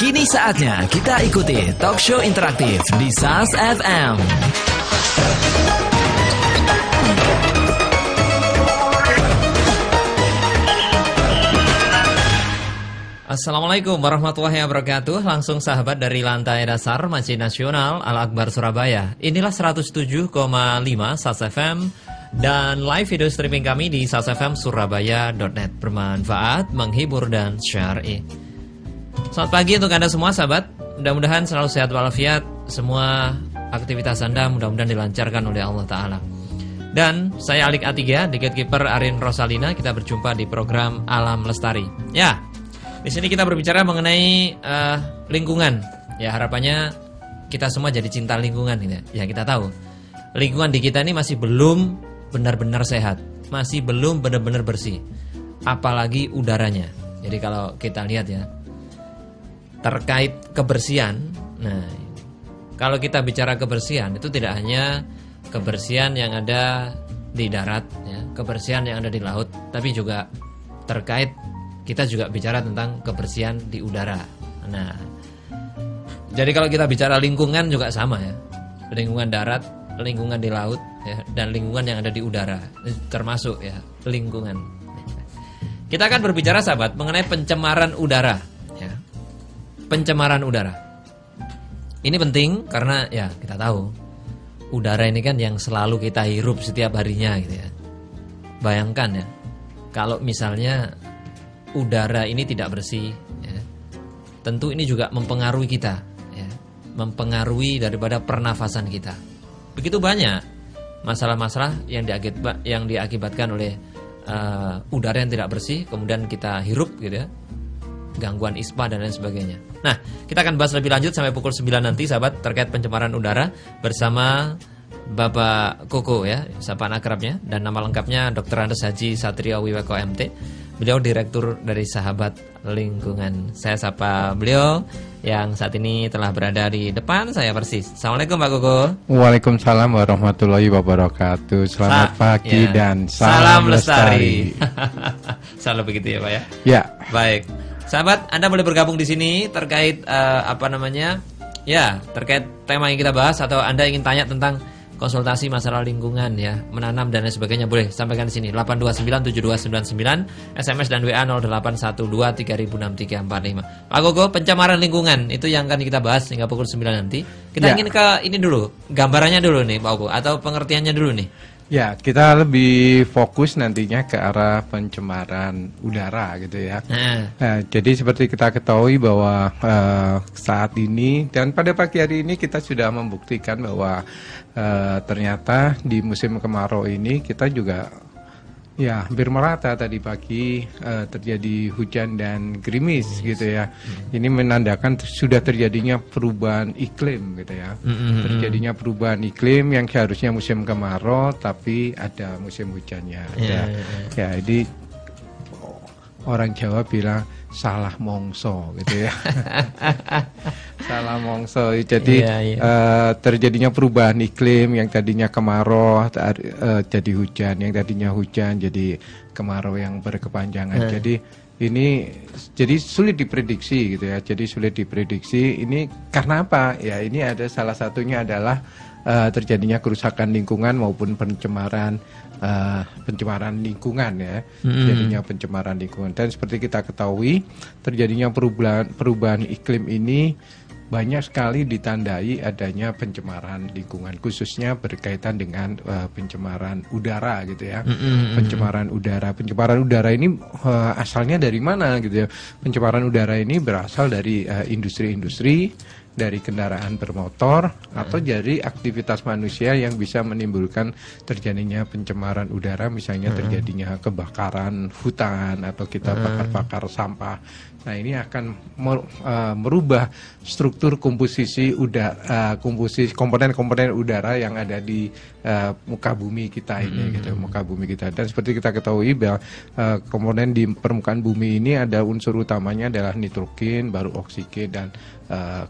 Kini saatnya kita ikuti talk show interaktif di SAS FM. Assalamualaikum warahmatullahi wabarakatuh. Langsung sahabat dari lantai dasar Masjid Nasional Al-Akbar Surabaya. Inilah 107,5 SAS FM dan live video streaming kami di sasfmsurabaya.net. Bermanfaat, menghibur dan syar'i. Selamat pagi untuk Anda semua sahabat. Mudah-mudahan selalu sehat walafiat. Semua aktivitas Anda mudah-mudahan dilancarkan oleh Allah Ta'ala. Dan saya Alik Atiga, di Gatekeeper Arin Rosalina. Kita berjumpa di program Alam Lestari. Ya, di sini kita berbicara mengenai lingkungan. Ya, harapannya kita semua jadi cinta lingkungan gitu. Ya, kita tahu lingkungan di kita ini masih belum benar-benar sehat, masih belum benar-benar bersih. Apalagi udaranya. Jadi kalau kita lihat ya, terkait kebersihan. Nah, kalau kita bicara kebersihan itu tidak hanya kebersihan yang ada di darat ya, kebersihan yang ada di laut, tapi juga terkait kita juga bicara tentang kebersihan di udara. Nah, jadi kalau kita bicara lingkungan juga sama ya. Lingkungan darat, lingkungan di laut ya, dan lingkungan yang ada di udara termasuk ya lingkungan. Kita akan berbicara sahabat mengenai pencemaran udara ya. Pencemaran udara. Ini penting karena ya kita tahu udara ini kan yang selalu kita hirup setiap harinya gitu ya. Bayangkan ya, kalau misalnya udara ini tidak bersih ya, tentu ini juga mempengaruhi kita ya, mempengaruhi daripada pernafasan kita. Begitu banyak masalah-masalah yang diakibatkan oleh udara yang tidak bersih, kemudian kita hirup gitu ya, gangguan ispa dan lain sebagainya. Nah, kita akan bahas lebih lanjut sampai pukul 9 nanti sahabat terkait pencemaran udara bersama Bapak Koko ya, sapaan akrabnya, dan nama lengkapnya Dr. Andes Haji Satrio Wiweko MT. Beliau direktur dari Sahabat Lingkungan. Saya sapa beliau yang saat ini telah berada di depan saya persis. Assalamualaikum Pak Koko. Waalaikumsalam warahmatullahi wabarakatuh. Selamat pagi ya, dan salam lestari. Selalu begitu ya Pak ya. Ya. Baik. Sahabat, Anda boleh bergabung di sini terkait terkait tema yang kita bahas, atau Anda ingin tanya tentang konsultasi masalah lingkungan ya, menanam dan lain sebagainya, boleh sampaikan di sini 8297299, SMS dan WA 0812306345. Pak Gogo, pencemaran lingkungan itu yang akan kita bahas hingga pukul 9 nanti. Kita ingin ke ini dulu, gambarannya dulu nih Pak Gogo, atau pengertiannya dulu nih. Ya, kita lebih fokus nantinya ke arah pencemaran udara gitu ya. Nah, jadi seperti kita ketahui bahwa saat ini dan pada pagi hari ini kita sudah membuktikan bahwa ternyata di musim kemarau ini kita juga ya hampir merata. Tadi pagi terjadi hujan dan gerimis gitu ya. Ini menandakan sudah terjadinya perubahan iklim gitu ya. Terjadinya perubahan iklim yang seharusnya musim kemarau tapi ada musim hujannya. Ya, jadi orang Jawa bilang salah mongso gitu ya. Salah mongso. Jadi terjadinya perubahan iklim, yang tadinya kemarau jadi hujan, yang tadinya hujan jadi kemarau yang berkepanjangan. Jadi ini jadi sulit diprediksi gitu ya. Jadi sulit diprediksi. Ini karena apa? Ya, ini ada salah satunya adalah terjadinya kerusakan lingkungan maupun pencemaran lingkungan ya. Terjadinya pencemaran lingkungan. Dan seperti kita ketahui, terjadinya perubahan iklim ini banyak sekali ditandai adanya pencemaran lingkungan, khususnya berkaitan dengan pencemaran udara gitu ya. Pencemaran udara ini asalnya dari mana gitu ya? Pencemaran udara ini berasal dari industri-industri, dari kendaraan bermotor, atau dari aktivitas manusia yang bisa menimbulkan terjadinya pencemaran udara, misalnya terjadinya kebakaran hutan atau kita bakar-bakar sampah. Nah, ini akan merubah struktur komposisi udara, komponen-komponen udara yang ada di muka bumi kita ini gitu, muka bumi kita. Dan seperti kita ketahui bahwa komponen di permukaan bumi ini ada unsur utamanya adalah nitrogen, baru oksigen, dan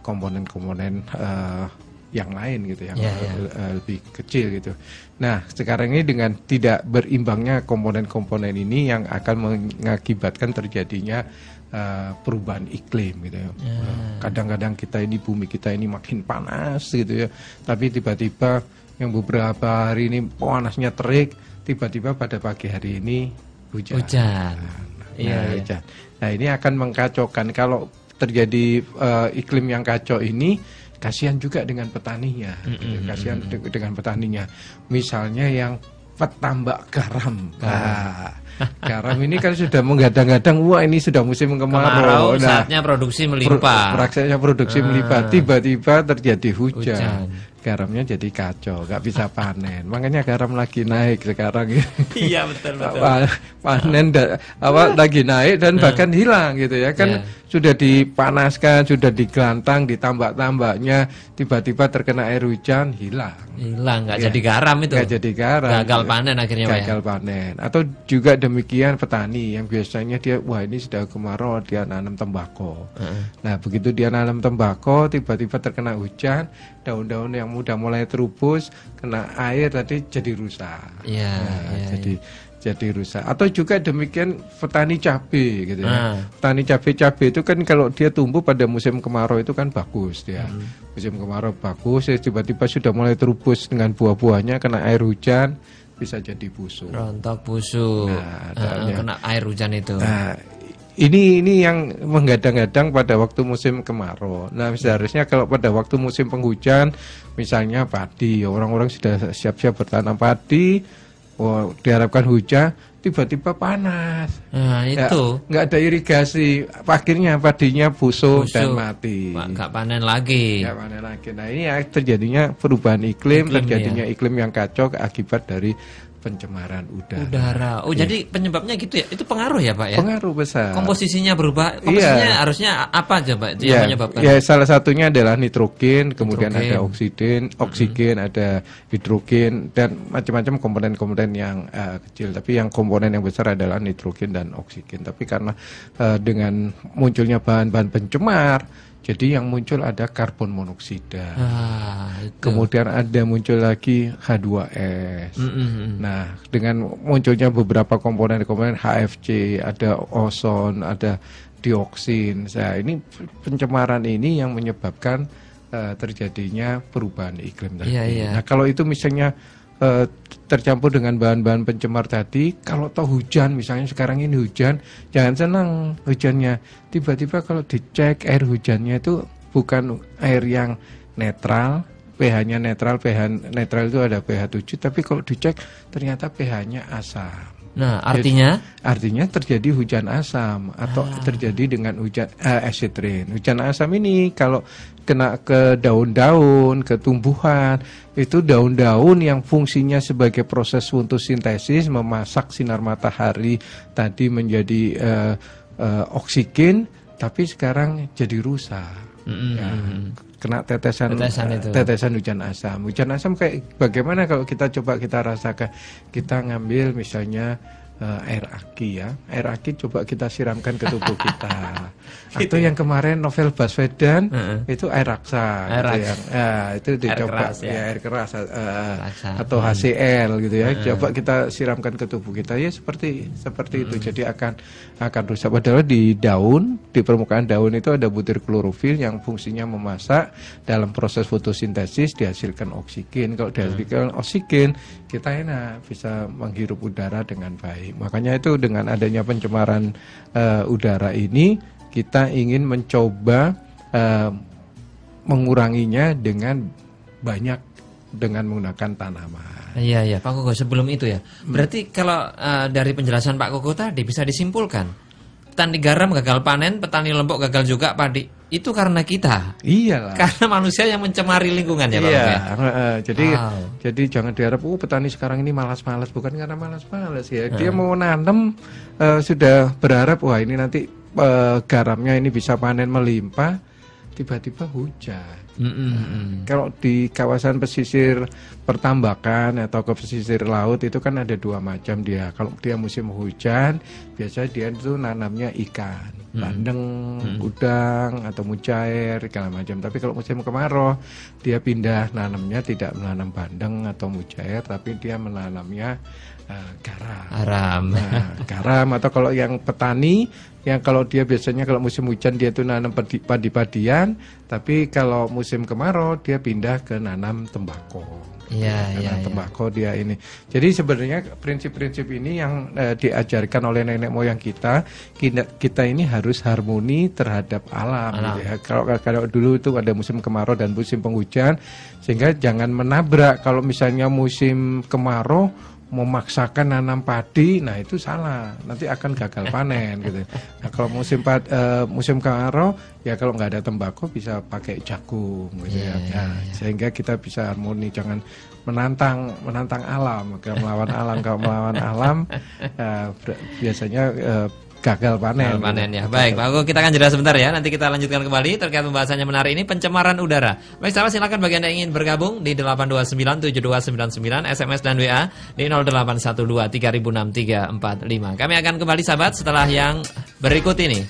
komponen-komponen yang lain gitu, yang lebih kecil gitu. Nah, sekarang ini dengan tidak berimbangnya komponen-komponen ini yang akan mengakibatkan terjadinya perubahan iklim gitu ya. Kadang-kadang kita ini, bumi kita ini makin panas gitu ya, tapi tiba-tiba yang beberapa hari ini panasnya terik, tiba-tiba pada pagi hari ini hujan. Hujan. Nah, ini akan mengkacaukan. Kalau terjadi iklim yang kacau ini, kasihan juga dengan petaninya, gitu. Kasihan dengan petaninya. Misalnya yang petambak garam. Garam ini kan sudah menggadang-gadang, wah ini sudah musim kemarau. Saatnya produksi melimpah. Saatnya produksi melimpah. Tiba-tiba terjadi hujan. Garamnya jadi kacau, nggak bisa panen. Makanya garam lagi naik sekarang. Iya, betul. Panen lagi naik dan bahkan hilang gitu ya kan. Sudah dipanaskan, sudah digelantang, ditambak-tambaknya, tiba-tiba terkena air hujan, hilang, nggak jadi garam itu. Nggak jadi garam. Gagal panen akhirnya. Gagal panen. Atau juga demikian petani yang biasanya dia, wah ini sudah kemarau, dia nanam tembakau. Nah, begitu dia nanam tembakau, tiba-tiba terkena hujan, daun-daun yang udah mulai terubus, kena air tadi jadi rusak. Jadi rusak. Atau juga demikian petani cabai gitu ya. Petani cabai itu kan kalau dia tumbuh pada musim kemarau itu kan bagus dia. Musim kemarau bagus, tiba-tiba sudah mulai terubus dengan buah-buahnya, kena air hujan bisa jadi busuk. Rontok busuk. Kena air hujan itu. Nah, ini yang menggadang-gadang pada waktu musim kemarau. Nah, seharusnya kalau pada waktu musim penghujan, misalnya padi, orang-orang sudah siap-siap bertanam padi, diharapkan hujan, tiba-tiba panas. Nah, itu nggak ada irigasi, akhirnya padinya busuk dan mati. Nggak panen lagi. Nah, ini terjadinya perubahan iklim, terjadinya iklim yang kacau akibat dari pencemaran udara. Jadi penyebabnya gitu ya? Itu pengaruh ya, Pak ya? Pengaruh besar. Komposisinya berubah. Komposisinya harusnya apa aja, Pak? Yang menyebabkan? Ya, salah satunya adalah nitrogen, kemudian ada oksigen, ada hidrogen dan macam-macam komponen-komponen yang kecil. Tapi yang komponen yang besar adalah nitrogen dan oksigen. Tapi karena dengan munculnya bahan-bahan pencemar, jadi yang muncul ada karbon monoksida, kemudian ada muncul lagi H2S. Nah, dengan munculnya beberapa komponen-komponen HFC, ada ozon, ada dioksin. Nah, ini pencemaran ini yang menyebabkan terjadinya perubahan iklim tadi. Nah, kalau itu misalnya tercampur dengan bahan-bahan pencemar tadi, kalau toh hujan, misalnya sekarang ini hujan, jangan senang hujannya. Tiba-tiba kalau dicek air hujannya itu bukan air yang netral, pH-nya netral, pH netral itu ada pH 7, tapi kalau dicek ternyata pH-nya asam. Nah, artinya? Artinya terjadi hujan asam atau terjadi dengan hujan acid rain. Hujan asam ini kalau kena ke daun-daun, ke tumbuhan, itu daun-daun yang fungsinya sebagai proses fotosintesis, memasak sinar matahari tadi menjadi oksigen, tapi sekarang jadi rusak. Kena tetesan hujan asam. Hujan asam kayak bagaimana kalau kita coba kita rasakan, kita ngambil misalnya air aki ya, air aki coba kita siramkan ke tubuh kita. Atau yang kemarin novel Baswedan itu air raksa, itu dicoba air keras atau HCl gitu ya. Coba kita siramkan ke tubuh kita ya seperti itu. Jadi akan rusak. Padahal di daun, di permukaan daun itu ada butir klorofil yang fungsinya memasak, dalam proses fotosintesis dihasilkan oksigen. Kalau dihasilkan oksigen, kita enak bisa menghirup udara dengan baik. Makanya itu dengan adanya pencemaran udara ini, kita ingin mencoba menguranginya dengan banyak dengan menggunakan tanaman. Iya, Pak Koko, sebelum itu ya. Berarti kalau dari penjelasan Pak Koko tadi bisa disimpulkan, petani garam gagal panen, petani lombok gagal juga padi. Itu karena kita. Iyalah. Karena manusia yang mencemari lingkungan ya, Pak. Jadi jangan diharap petani sekarang ini malas-malas, bukan karena malas-malas ya. Dia mau nanam sudah berharap wah ini nanti garamnya ini bisa panen melimpah, tiba-tiba hujan. Kalau di kawasan pesisir pertambakan atau ke pesisir laut itu kan ada dua macam dia. Kalau dia musim hujan, biasanya dia itu nanamnya ikan. bandeng, udang atau mujair segala macam. Tapi kalau musim kemarau dia pindah nanamnya tidak menanam bandeng atau mujair, tapi dia menanamnya garam. Garam, atau kalau yang petani yang kalau dia biasanya kalau musim hujan dia itu nanam padi-padian, tapi kalau musim kemarau dia pindah ke nanam tembakau. Tembakau dia ini. Jadi sebenarnya prinsip-prinsip ini yang diajarkan oleh nenek moyang kita ini harus harmoni terhadap alam. Gitu ya. Kalau dulu itu ada musim kemarau dan musim penghujan, sehingga jangan menabrak. Kalau misalnya musim kemarau memaksakan nanam padi, nah itu salah, nanti akan gagal panen gitu. Nah kalau musim kemarau ya kalau nggak ada tembakau bisa pakai jagung gitu sehingga kita bisa harmoni, jangan menantang alam. Kalau melawan alam biasanya gagal panen. Ya. Baik, Pak Agung, kita akan jeda sebentar ya. Nanti kita lanjutkan kembali terkait pembahasannya menarik ini, pencemaran udara. Baik, sahabat, silakan bagi Anda yang ingin bergabung di 8297299 SMS dan WA di 0812306345. Kami akan kembali sahabat setelah yang berikut ini.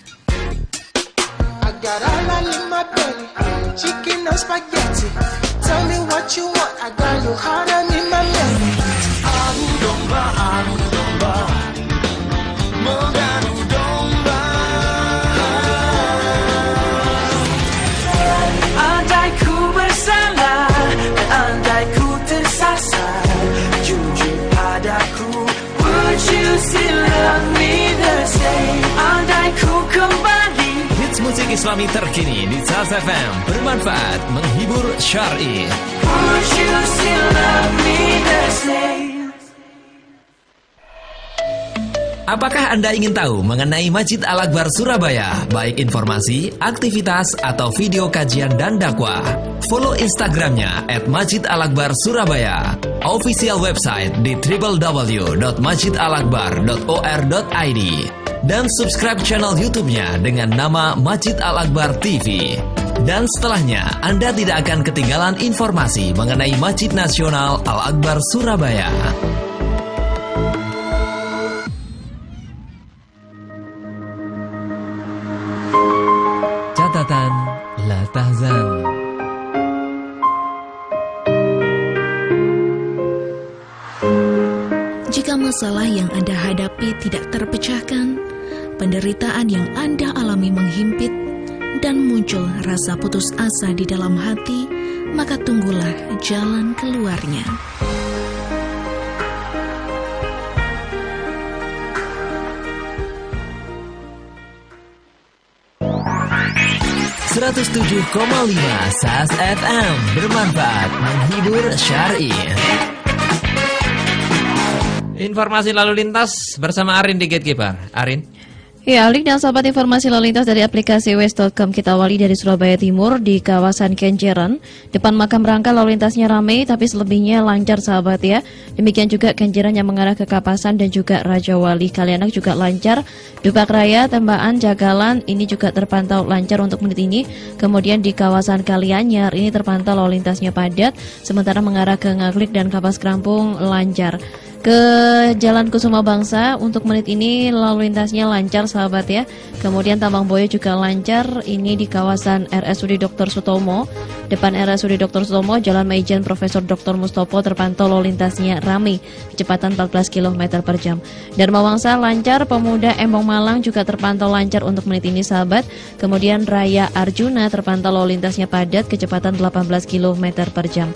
Hits musik Islami terkini di Sas FM, bermanfaat, menghibur, syar'i. Apakah Anda ingin tahu mengenai Masjid Al-Akbar Surabaya, baik informasi, aktivitas, atau video kajian dan dakwah? Follow Instagramnya @masjidalakbar Surabaya, official website di www.masjidalakbar.or.id, dan subscribe channel YouTube-nya dengan nama Masjid Al-Akbar TV. Dan setelahnya, Anda tidak akan ketinggalan informasi mengenai Masjid Nasional Al-Akbar Surabaya. Catatan La Tahzan. Jika masalah yang Anda hadapi tidak terpecahkan, penderitaan yang Anda alami menghimpit, dan muncul rasa putus asa di dalam hati, maka tunggulah jalan keluarnya. .7,5 Sas FM, bermanfaat, menghibur, syar'i. Informasi lalu lintas bersama Arin di Gatekeeper. Arin. Ya, Alik dan sahabat, informasi lalu lintas dari aplikasi Waze.com. Kita awali dari Surabaya Timur di kawasan Kenjeran. Depan makam Rangka lalu lintasnya ramai, tapi selebihnya lancar sahabat ya. Demikian juga Kenjeran yang mengarah ke Kapasan dan juga Raja Wali. Kalianak juga lancar. Dupak Raya, Tembaan, Jagalan ini juga terpantau lancar untuk menit ini. Kemudian di kawasan Kalianyar ini terpantau lalu lintasnya padat. Sementara mengarah ke Ngaglik dan Kapas Kerampung lancar. Ke Jalan Kusuma Bangsa untuk menit ini lalu lintasnya lancar sahabat ya. Kemudian Tambang Boyo juga lancar, ini di kawasan RSUD Dr. Sutomo. Depan RSUD Dr. Sutomo, Jalan Maijen Profesor Dr. Mustopo terpantau lalu lintasnya ramai, kecepatan 14 km per jam. Dharma Wangsa lancar, Pemuda Embong Malang juga terpantau lancar untuk menit ini sahabat. Kemudian Raya Arjuna terpantau lalu lintasnya padat, kecepatan 18 km per jam.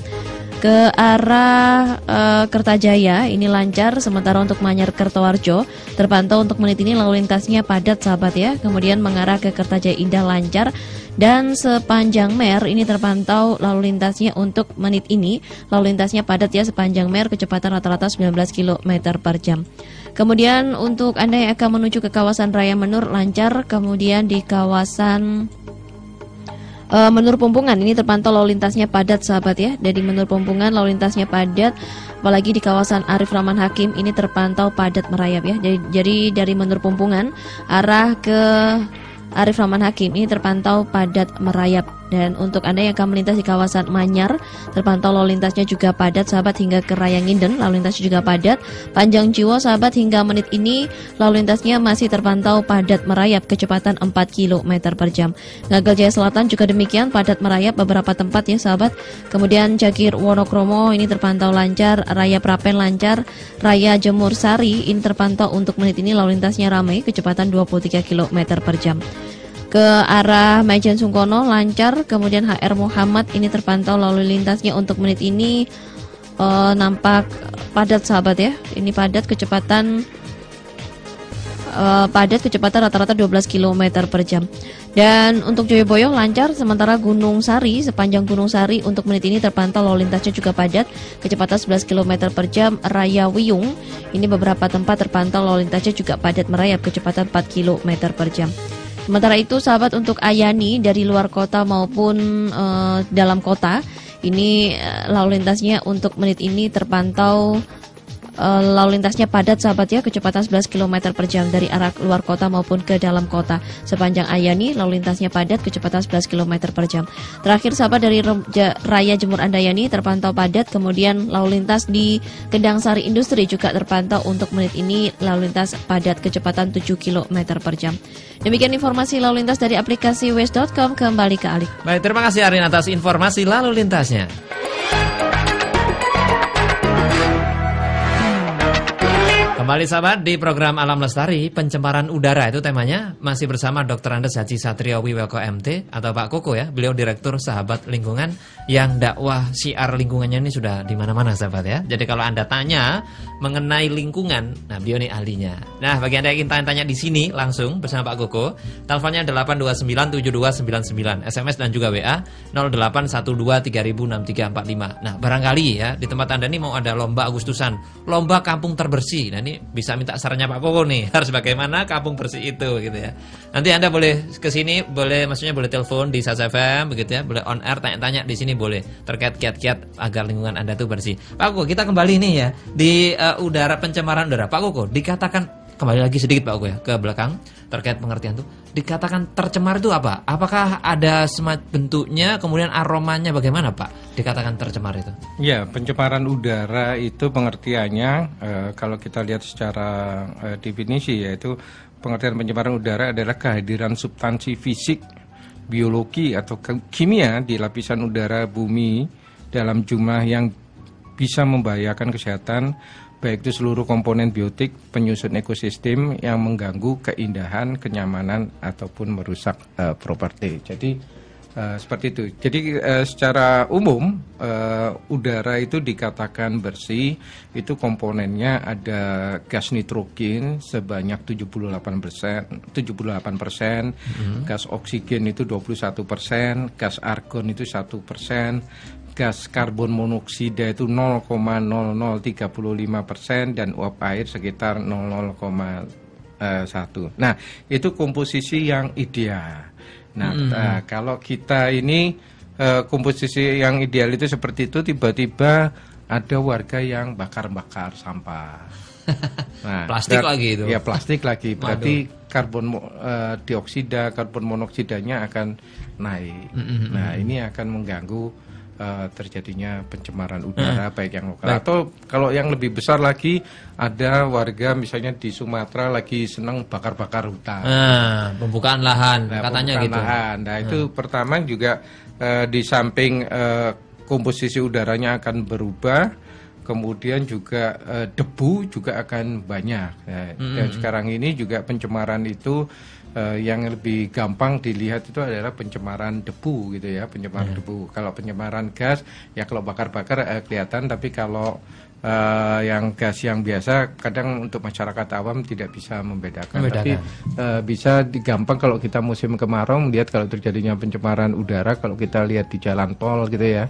Ke arah Kertajaya ini lancar, sementara untuk Manyar Kertowarjo terpantau untuk menit ini lalu lintasnya padat sahabat ya. Kemudian mengarah ke Kertajaya Indah lancar, dan sepanjang Mer ini terpantau lalu lintasnya untuk menit ini lalu lintasnya padat ya, sepanjang Mer kecepatan rata-rata 19 km per jam. Kemudian untuk Anda yang akan menuju ke kawasan Raya Menur lancar, kemudian di kawasan Menur Pumpungan ini terpantau lalu lintasnya padat sahabat ya. Dari Menur Pumpungan lalu lintasnya padat, apalagi di kawasan Arif Rahman Hakim ini terpantau padat merayap ya. Jadi dari Menur Pumpungan arah ke Arif Rahman Hakim ini terpantau padat merayap Dan untuk Anda yang akan melintas di kawasan Manyar, terpantau lalu lintasnya juga padat sahabat hingga ke Raya Nginden, lalu lintasnya juga padat. Panjang Jiwo sahabat hingga menit ini lalu lintasnya masih terpantau padat merayap kecepatan 4 km per jam. Ngagel Jaya Selatan juga demikian padat merayap beberapa tempat ya sahabat. Kemudian Cakir Wonokromo ini terpantau lancar, Raya Prapen lancar, Raya Jemur Sari ini terpantau untuk menit ini lalu lintasnya ramai kecepatan 23 km per jam. Ke arah Majen Sungkono lancar, kemudian HR Muhammad ini terpantau lalu lintasnya untuk menit ini nampak padat sahabat ya. Ini padat kecepatan rata-rata 12 km per jam. Dan untuk Joyoboyo lancar, sementara Gunung Sari, sepanjang Gunung Sari untuk menit ini terpantau lalu lintasnya juga padat, kecepatan 11 km per jam. Raya Wiyung, ini beberapa tempat terpantau lalu lintasnya juga padat merayap, kecepatan 4 km per jam. Sementara itu sahabat untuk Ayani dari luar kota maupun dalam kota, ini lalu lintasnya untuk menit ini terpantau lalu lintasnya padat sahabat ya, kecepatan 11 km per jam dari arah luar kota maupun ke dalam kota. Sepanjang Ayani lalu lintasnya padat, kecepatan 11 km per jam. Terakhir sahabat dari Raya Jemur Andayani terpantau padat, kemudian lalu lintas di Kendang Sari Industri juga terpantau untuk menit ini lalu lintas padat, kecepatan 7 km per jam. Demikian informasi lalu lintas dari aplikasi Waze.com. Kembali ke Alik. Baik, terima kasih Arin atas informasi lalu lintasnya. Kembali sahabat di program Alam Lestari, pencemaran udara itu temanya, masih bersama Dr. Andes Haji Satrio Wiweko MT atau Pak Koko ya. Beliau Direktur Sahabat Lingkungan yang dakwah syiar lingkungannya ini sudah di mana-mana sahabat ya. Jadi kalau Anda tanya mengenai lingkungan, nah beliau ini ahlinya. Nah, bagi Anda yang ingin tanya-tanya di sini langsung bersama Pak Koko, teleponnya 8297299, SMS dan juga WA 0812306345. Nah, barangkali ya di tempat Anda ini mau ada lomba Agustusan, lomba kampung terbersih. Nah, ini bisa minta sarannya Pak Koko nih, harus bagaimana kampung bersih itu gitu ya. Nanti Anda boleh ke sini, maksudnya boleh telepon di SAS FM begitu ya, boleh on air tanya-tanya di sini boleh terkait kiat-kiat agar lingkungan Anda tuh bersih. Pak Koko, kita kembali nih ya di udara, pencemaran udara. Pak Koko, dikatakan kembali lagi sedikit Pak Koko ya ke belakang terkait pengertian tuh. Dikatakan tercemar itu apa? Apakah ada semacam bentuknya, kemudian aromanya bagaimana Pak? Dikatakan tercemar itu. Ya, pencemaran udara itu pengertiannya kalau kita lihat secara definisi, yaitu pengertian pencemaran udara adalah kehadiran substansi fisik, biologi atau kimia di lapisan udara bumi dalam jumlah yang bisa membahayakan kesehatan, baik itu seluruh komponen biotik, penyusun ekosistem yang mengganggu keindahan, kenyamanan, ataupun merusak properti. Jadi seperti itu. Jadi secara umum udara itu dikatakan bersih, itu komponennya ada gas nitrogen sebanyak 78%, gas oksigen itu 21%, gas argon itu 1%, gas karbon monoksida itu 0,0035% dan uap air sekitar 0,1. Nah, itu komposisi yang ideal. Nah, kalau kita ini komposisi yang ideal itu seperti itu, tiba-tiba ada warga yang bakar-bakar sampah. Nah, plastik lagi itu. Ya, plastik lagi. Berarti karbon dioksida, karbon monoksidanya akan naik. Nah, ini akan mengganggu terjadinya pencemaran udara baik yang lokal atau kalau yang lebih besar lagi ada warga misalnya di Sumatera lagi senang bakar-bakar hutan. Pembukaan lahan katanya gitu. Nah, itu pertama juga di samping komposisi udaranya akan berubah, kemudian juga debu juga akan banyak. Dan sekarang ini juga pencemaran itu yang lebih gampang dilihat itu adalah pencemaran debu gitu ya, pencemaran debu. Kalau pencemaran gas ya kalau bakar-bakar kelihatan, tapi kalau yang gas yang biasa kadang untuk masyarakat awam tidak bisa membedakan. Tapi bisa gampang kalau kita musim kemarau melihat kalau terjadinya pencemaran udara, kalau kita lihat di jalan tol gitu ya.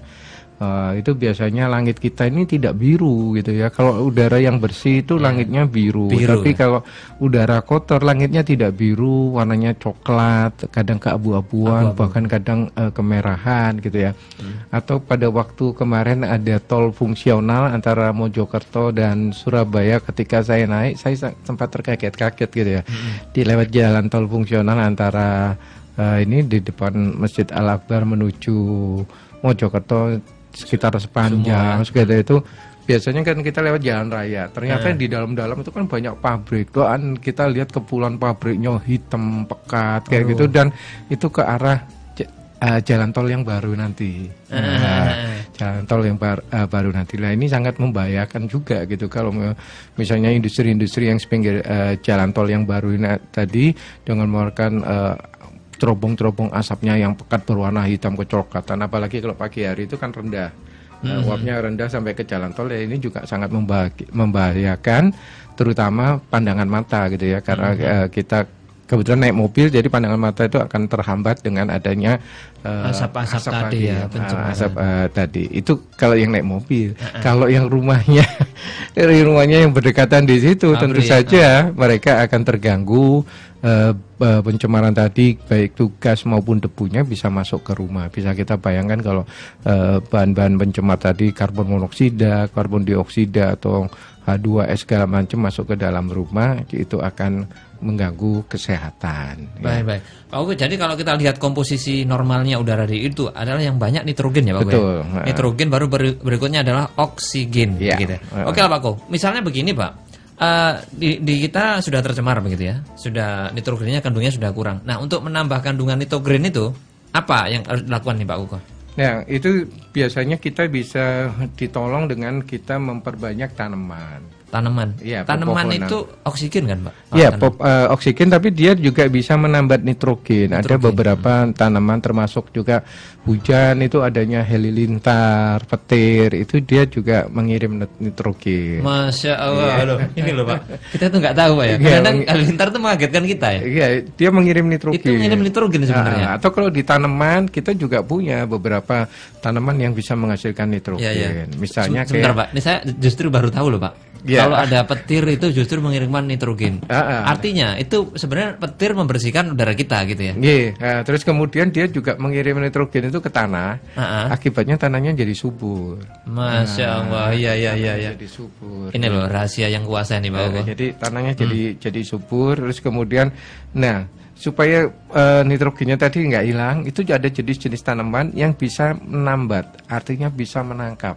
Itu biasanya langit kita ini tidak biru gitu ya. Kalau udara yang bersih itu langitnya biru. Tapi kalau udara kotor langitnya tidak biru, warnanya coklat, kadang keabu-abuan, bahkan kadang kemerahan gitu ya. Atau pada waktu kemarin ada tol fungsional antara Mojokerto dan Surabaya, ketika saya naik saya sempat terkaget-kaget gitu ya. Di lewat jalan tol fungsional antara ini di depan Masjid Al-Akbar menuju Mojokerto sekitar sepanjang sekitar itu biasanya kan kita lewat jalan raya. Ternyata di dalam-dalam itu kan banyak pabrik. Doan kita lihat kepulan pabriknya hitam pekat kayak gitu, dan itu ke arah jalan tol yang baru nanti. Jalan tol yang baru nanti. Nah, ini sangat membahayakan juga gitu kalau misalnya industri-industri yang sepinggir jalan tol yang baru tadi dengan mengeluarkan terobong-terobong asapnya yang pekat berwarna hitam kecoklatan, apalagi kalau pagi hari itu kan rendah. Uapnya rendah sampai ke jalan tol, ya ini juga sangat membahayakan terutama pandangan mata gitu ya, karena kita kebetulan naik mobil, jadi pandangan mata itu akan terhambat dengan adanya asap tadi ya, asap tadi. Itu kalau yang naik mobil. Kalau yang rumahnya yang berdekatan di situ, tentu saja mereka akan terganggu. Pencemaran tadi baik tugas maupun debunya bisa masuk ke rumah. Bisa kita bayangkan kalau bahan-bahan pencemar tadi, karbon monoksida, karbon dioksida atau H2S segala macam masuk ke dalam rumah, itu akan mengganggu kesehatan. Baik. Pak Ugo, jadi kalau kita lihat komposisi normalnya udara di itu adalah yang banyak nitrogen ya Pak Ugo? Betul. Nitrogen, baru berikutnya adalah oksigen. Ya. Gitu. Oke lah Pak Ugo, misalnya begini Pak, di kita sudah tercemar begitu ya, sudah nitrogennya kandungnya sudah kurang. Nah, untuk menambah kandungan nitrogen itu apa yang harus dilakukan nih Pak Ugo? Nah, itu biasanya kita bisa ditolong dengan kita memperbanyak tanaman. Ya, tanaman itu oksigen kan Pak? Ya, oksigen, tapi dia juga bisa menambah nitrogen. Ada beberapa tanaman termasuk juga hujan itu adanya halilintar, petir, itu dia juga mengirim nitrogen. Masya Allah, loh. Ini loh Pak, kita tuh nggak tahu Pak ya. Kadang halilintar itu mengagetkan kita ya. Iya, dia mengirim nitrogen. Itu mengirim nitrogen sebenarnya. Atau kalau di tanaman kita juga punya beberapa tanaman yang bisa menghasilkan nitrogen. Ya. Misalnya sebentar Pak, ini saya justru baru tahu loh Pak. Kalau ada petir itu justru mengirimkan nitrogen. Artinya itu sebenarnya petir membersihkan udara kita gitu ya. Iya. Terus kemudian dia juga mengirim nitrogen itu ke tanah. Akibatnya tanahnya jadi subur. Masya Allah. Iya. Jadi subur. Ini loh rahasia yang kuasa nih Pak Ugo. Jadi tanahnya jadi subur. Terus kemudian, supaya nitrogennya tadi nggak hilang, itu ada jenis-jenis tanaman yang bisa menambat, artinya bisa menangkap.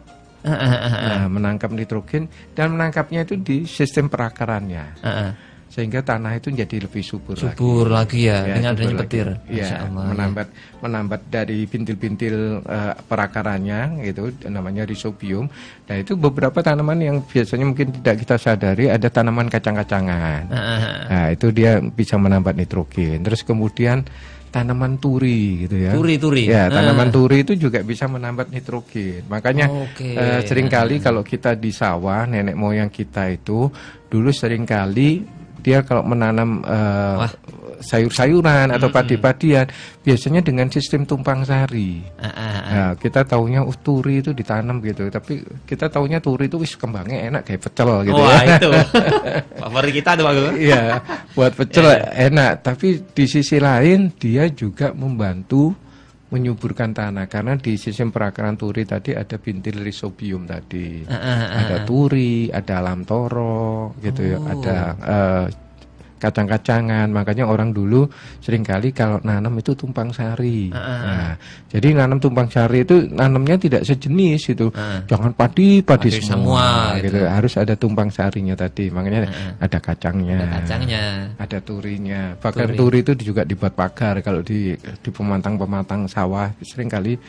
Menangkap nitrogen, dan menangkapnya itu di sistem perakarannya, sehingga tanah itu jadi lebih subur lagi ya dengan adanya petir. Ya, menambat dari bintil-bintil perakarannya, itu namanya rhizobium. Nah, itu beberapa tanaman yang biasanya mungkin tidak kita sadari, ada tanaman kacang-kacangan. Nah, itu dia bisa menambat nitrogen. Terus kemudian tanaman turi gitu ya. Turi. Ya, tanaman turi itu juga bisa menambah nitrogen. Makanya seringkali kalau kita di sawah, nenek moyang kita itu dulu seringkali dia kalau menanam sayur-sayuran atau padi-padian biasanya dengan sistem tumpang sari. Nah, kita taunya turi itu ditanam gitu, tapi kita taunya turi itu wis kembangnya enak kayak pecel gitu. Itu favorit kita tuh Pak. Iya, buat pecel enak, tapi di sisi lain dia juga membantu menyuburkan tanah, karena di sistem perakaran turi tadi ada bintil rhizobium tadi. Ada turi, ada alam toro gitu ya, ada kacang-kacangan. Makanya orang dulu seringkali kalau nanam itu tumpang sari. Nah, jadi nanam tumpang sari itu nanamnya tidak sejenis gitu. Jangan padi semua gitu. Harus ada tumpang sarinya tadi. Makanya ada kacangnya, ada turinya. Bahkan turi itu juga dibuat pagar. Kalau di pematang sawah seringkali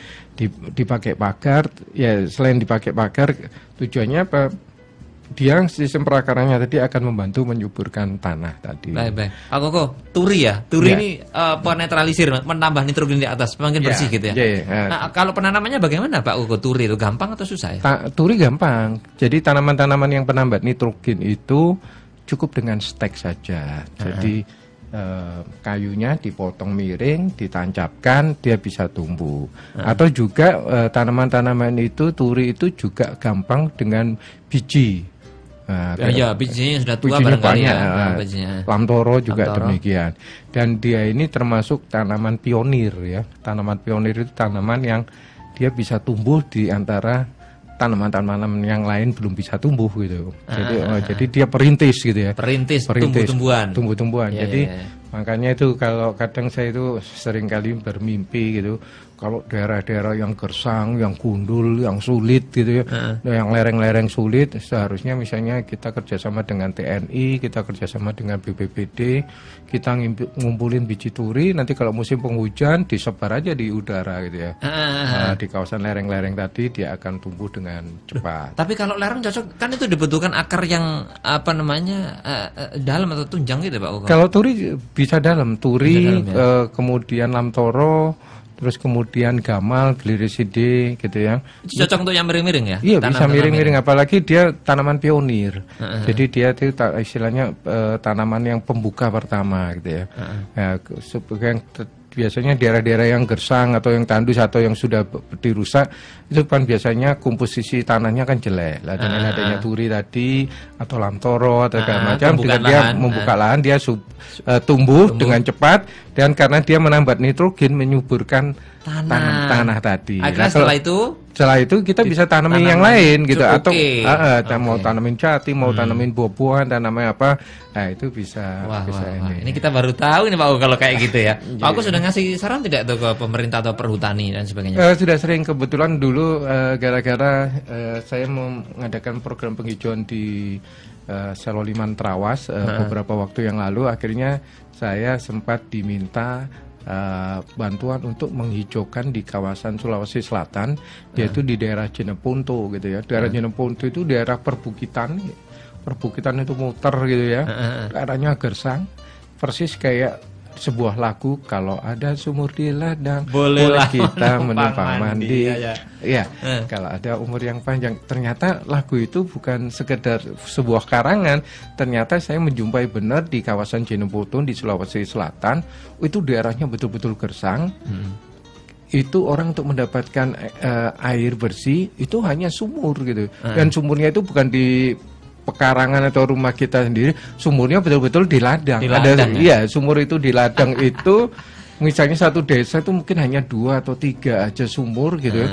dipakai pagar. Ya, selain dipakai pagar, tujuannya apa? Dia sistem perakarannya tadi akan membantu menyuburkan tanah tadi. Baik. Pak Koko, turi ya? Turi ini penetralisir, menambah nitrogen di atas, semakin bersih gitu ya? Nah, kalau penanamannya bagaimana Pak Koko? Turi itu gampang atau susah ya? Turi gampang. Jadi tanaman-tanaman yang penambah nitrogen itu cukup dengan stek saja. Jadi kayunya dipotong miring, ditancapkan, dia bisa tumbuh. Atau juga tanaman-tanaman itu, turi itu juga gampang dengan biji. Bijinya sudah tua barangkali ya. Lamtoro juga demikian. Dan dia ini termasuk tanaman pionir ya. Tanaman pionir itu tanaman yang dia bisa tumbuh di antara tanaman-tanaman yang lain belum bisa tumbuh gitu. Jadi dia perintis gitu ya. Perintis tumbuh-tumbuhan. Jadi Makanya itu kalau kadang saya itu sering kali bermimpi gitu, kalau daerah-daerah yang gersang, yang gundul, yang sulit gitu ya, yang lereng-lereng sulit, seharusnya misalnya kita kerjasama dengan TNI, kita kerjasama dengan BPBD, kita ngumpulin biji turi, nanti kalau musim penghujan disebar aja di udara gitu ya. Nah, di kawasan lereng-lereng tadi dia akan tumbuh dengan cepat. Tapi kalau lereng cocok, kan itu dibutuhkan akar yang apa namanya dalam atau tunjang gitu Pak Uko? Kalau turi bisa dalam, turi, Bisa dalam, ya? kemudian lamtoro, terus kemudian gamal, gliriside gitu ya. Itu cocok untuk yang miring-miring ya? Iya, bisa Tanam-tanam miring-miring, apalagi dia tanaman pionir. Jadi dia itu istilahnya tanaman yang pembuka pertama gitu ya. Ya, yang biasanya daerah-daerah yang gersang atau yang tandus atau yang sudah dirusak itu kan biasanya komposisi tanahnya kan jelek. Lah dengan adanya turi tadi atau lamtoro atau segala macam, dengan dia membuka lahan, dia tumbuh dengan cepat, dan karena dia menambah nitrogen, menyuburkan tanah tadi. Akhirnya setelah itu kita bisa tanamin yang lain gitu, atau mau Okay. tanamin jati, mau tanamin buah-buahan, tanamin apa, nah itu bisa. Wah. Ini kita baru tahu nih Pak Uko kalau kayak gitu ya. Pak Uko sudah ngasih saran tidak tuh ke pemerintah atau perhutani dan sebagainya? Sudah sering, kebetulan dulu gara-gara saya mengadakan program penghijauan di Seloliman Trawas beberapa waktu yang lalu, akhirnya saya sempat diminta bantuan untuk menghijaukan di kawasan Sulawesi Selatan, yaitu di daerah Jeneponto gitu ya. Daerah Jeneponto itu daerah perbukitan itu muter gitu ya, daerahnya gersang, persis kayak sebuah lagu, kalau ada sumur di ladang boleh kita menumpang mandi. Ya, kalau ada umur yang panjang. Ternyata lagu itu bukan sekedar sebuah karangan, ternyata saya menjumpai benar di kawasan Jeneponto di Sulawesi Selatan, itu daerahnya betul-betul gersang. Itu orang untuk mendapatkan air bersih itu hanya sumur gitu, dan sumurnya itu bukan di pekarangan atau rumah kita sendiri, sumurnya betul-betul di ladang. Iya, sumur itu di ladang itu misalnya satu desa itu mungkin hanya 2 atau 3 aja sumur gitu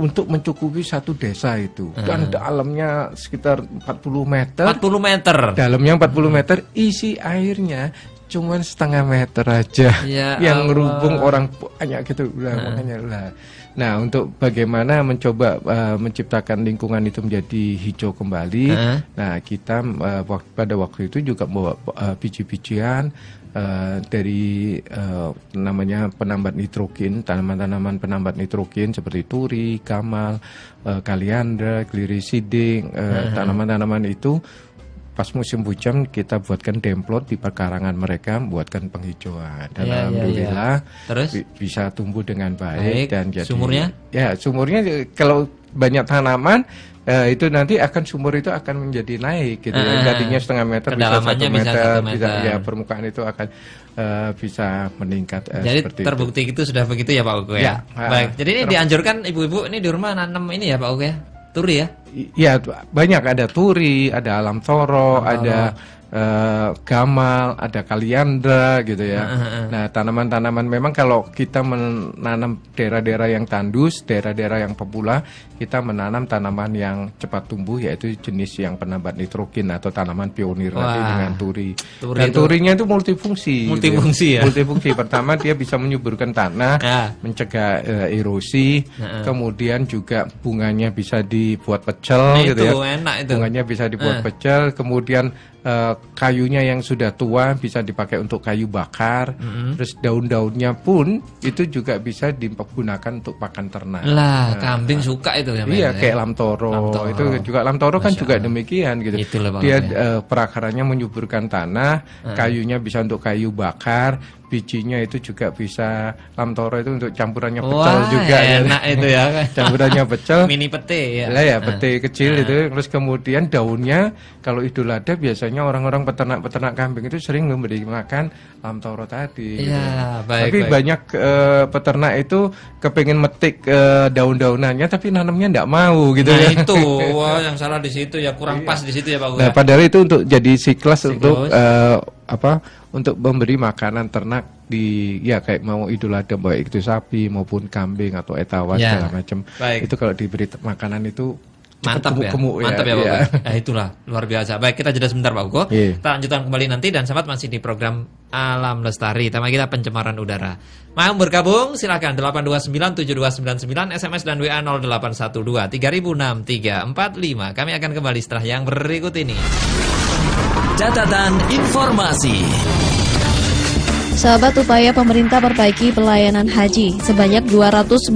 untuk mencukupi satu desa itu, dan dalamnya sekitar 40 meter. Dalamnya 40 meter, isi airnya cuman setengah meter aja, yang ngerubung orang banyak gitu. Makanya lah. Nah, untuk bagaimana mencoba menciptakan lingkungan itu menjadi hijau kembali, nah kita pada waktu itu juga membawa biji-bijian dari namanya penambat nitrogen, tanaman-tanaman penambat nitrogen seperti turi, gamal, kaliandra, gliriside, tanaman-tanaman itu pas musim hujan kita buatkan demplot di pekarangan mereka, buatkan penghijauan. Dan alhamdulillah terus bisa tumbuh dengan baik. Dan jadi sumurnya? Ya, sumurnya kalau banyak tanaman itu nanti sumur itu akan menjadi naik gitu ya. Tadinya setengah meter bisa 1 meter, bisa ya, permukaan itu akan bisa meningkat. Jadi terbukti itu sudah begitu ya Pak Uko ya. Baik. Jadi ini dianjurkan ibu-ibu ini di rumah nanam ini ya Pak Uko ya. Turi ya? Iya, banyak, ada turi, ada alam toro, ada gamal, ada kaliandra gitu ya. Nah, tanaman-tanaman memang kalau kita menanam daerah-daerah yang tandus, daerah-daerah yang pemula, kita menanam tanaman yang cepat tumbuh, yaitu jenis yang penambat nitrogen atau tanaman pionir tadi dengan turi. Dan turinya itu multifungsi. Multifungsi. Pertama dia bisa menyuburkan tanah, mencegah erosi, kemudian juga bunganya bisa dibuat pecel gitu ya. Enak itu. Bunganya bisa dibuat pecel, kemudian kayunya yang sudah tua bisa dipakai untuk kayu bakar, terus daun-daunnya pun itu juga bisa digunakan untuk pakan ternak. Lah, kambing suka itu ya. Iya, kayak lamtoro. Itu juga lamtoro kan juga demikian gitu. Dia perakarannya menyuburkan tanah, kayunya bisa untuk kayu bakar, bijinya itu juga bisa, lamtoro itu untuk campurannya pecel juga. Enak ya. Itu ya. Campurannya pecel. Mini pete ya. Lah ya, pete kecil itu. Terus kemudian daunnya kalau Idul Adha biasanya orang-orang peternak kambing itu sering memberi makan lamtoro tadi. Iya, gitu. Tapi banyak peternak itu kepengen metik daun-daunannya tapi nanamnya enggak mau gitu ya. Itu, yang salah di situ ya, kurang pas di situ ya Pak Uko. Nah, padahal itu untuk jadi siklus untuk untuk memberi makanan ternak di kayak mau Idul Adha, baik itu sapi maupun kambing atau etawa segala macam. Itu kalau diberi makanan itu mantap ya. Mantap ya Pak Uko. Itulah luar biasa. Baik, kita jeda sebentar Pak Uko. Kita lanjutkan kembali nanti, dan sahabat masih di program Alam Lestari. Tema kita pencemaran udara. Mau bergabung silakan 8297299 SMS dan WA 0812 306345. Kami akan kembali setelah yang berikut ini. Catatan informasi. Sahabat, upaya pemerintah perbaiki pelayanan haji. Sebanyak 299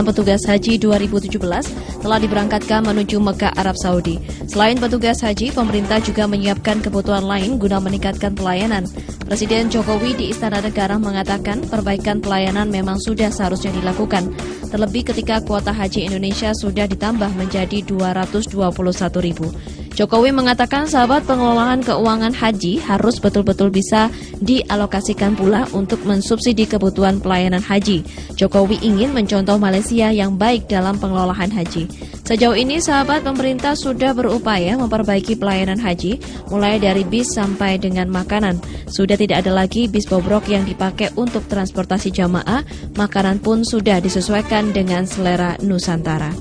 petugas haji 2017 telah diberangkatkan menuju Mekah, Arab Saudi. Selain petugas haji, pemerintah juga menyiapkan kebutuhan lain guna meningkatkan pelayanan. Presiden Jokowi di Istana Negara mengatakan perbaikan pelayanan memang sudah seharusnya dilakukan. Terlebih ketika kuota haji Indonesia sudah ditambah menjadi 221.000. Jokowi mengatakan sahabat, pengelolaan keuangan haji harus betul-betul bisa dialokasikan pula untuk mensubsidi kebutuhan pelayanan haji. Jokowi ingin mencontoh Malaysia yang baik dalam pengelolaan haji. Sejauh ini sahabat, pemerintah sudah berupaya memperbaiki pelayanan haji mulai dari bis sampai dengan makanan. Sudah tidak ada lagi bis bobrok yang dipakai untuk transportasi jamaah, makanan pun sudah disesuaikan dengan selera Nusantara.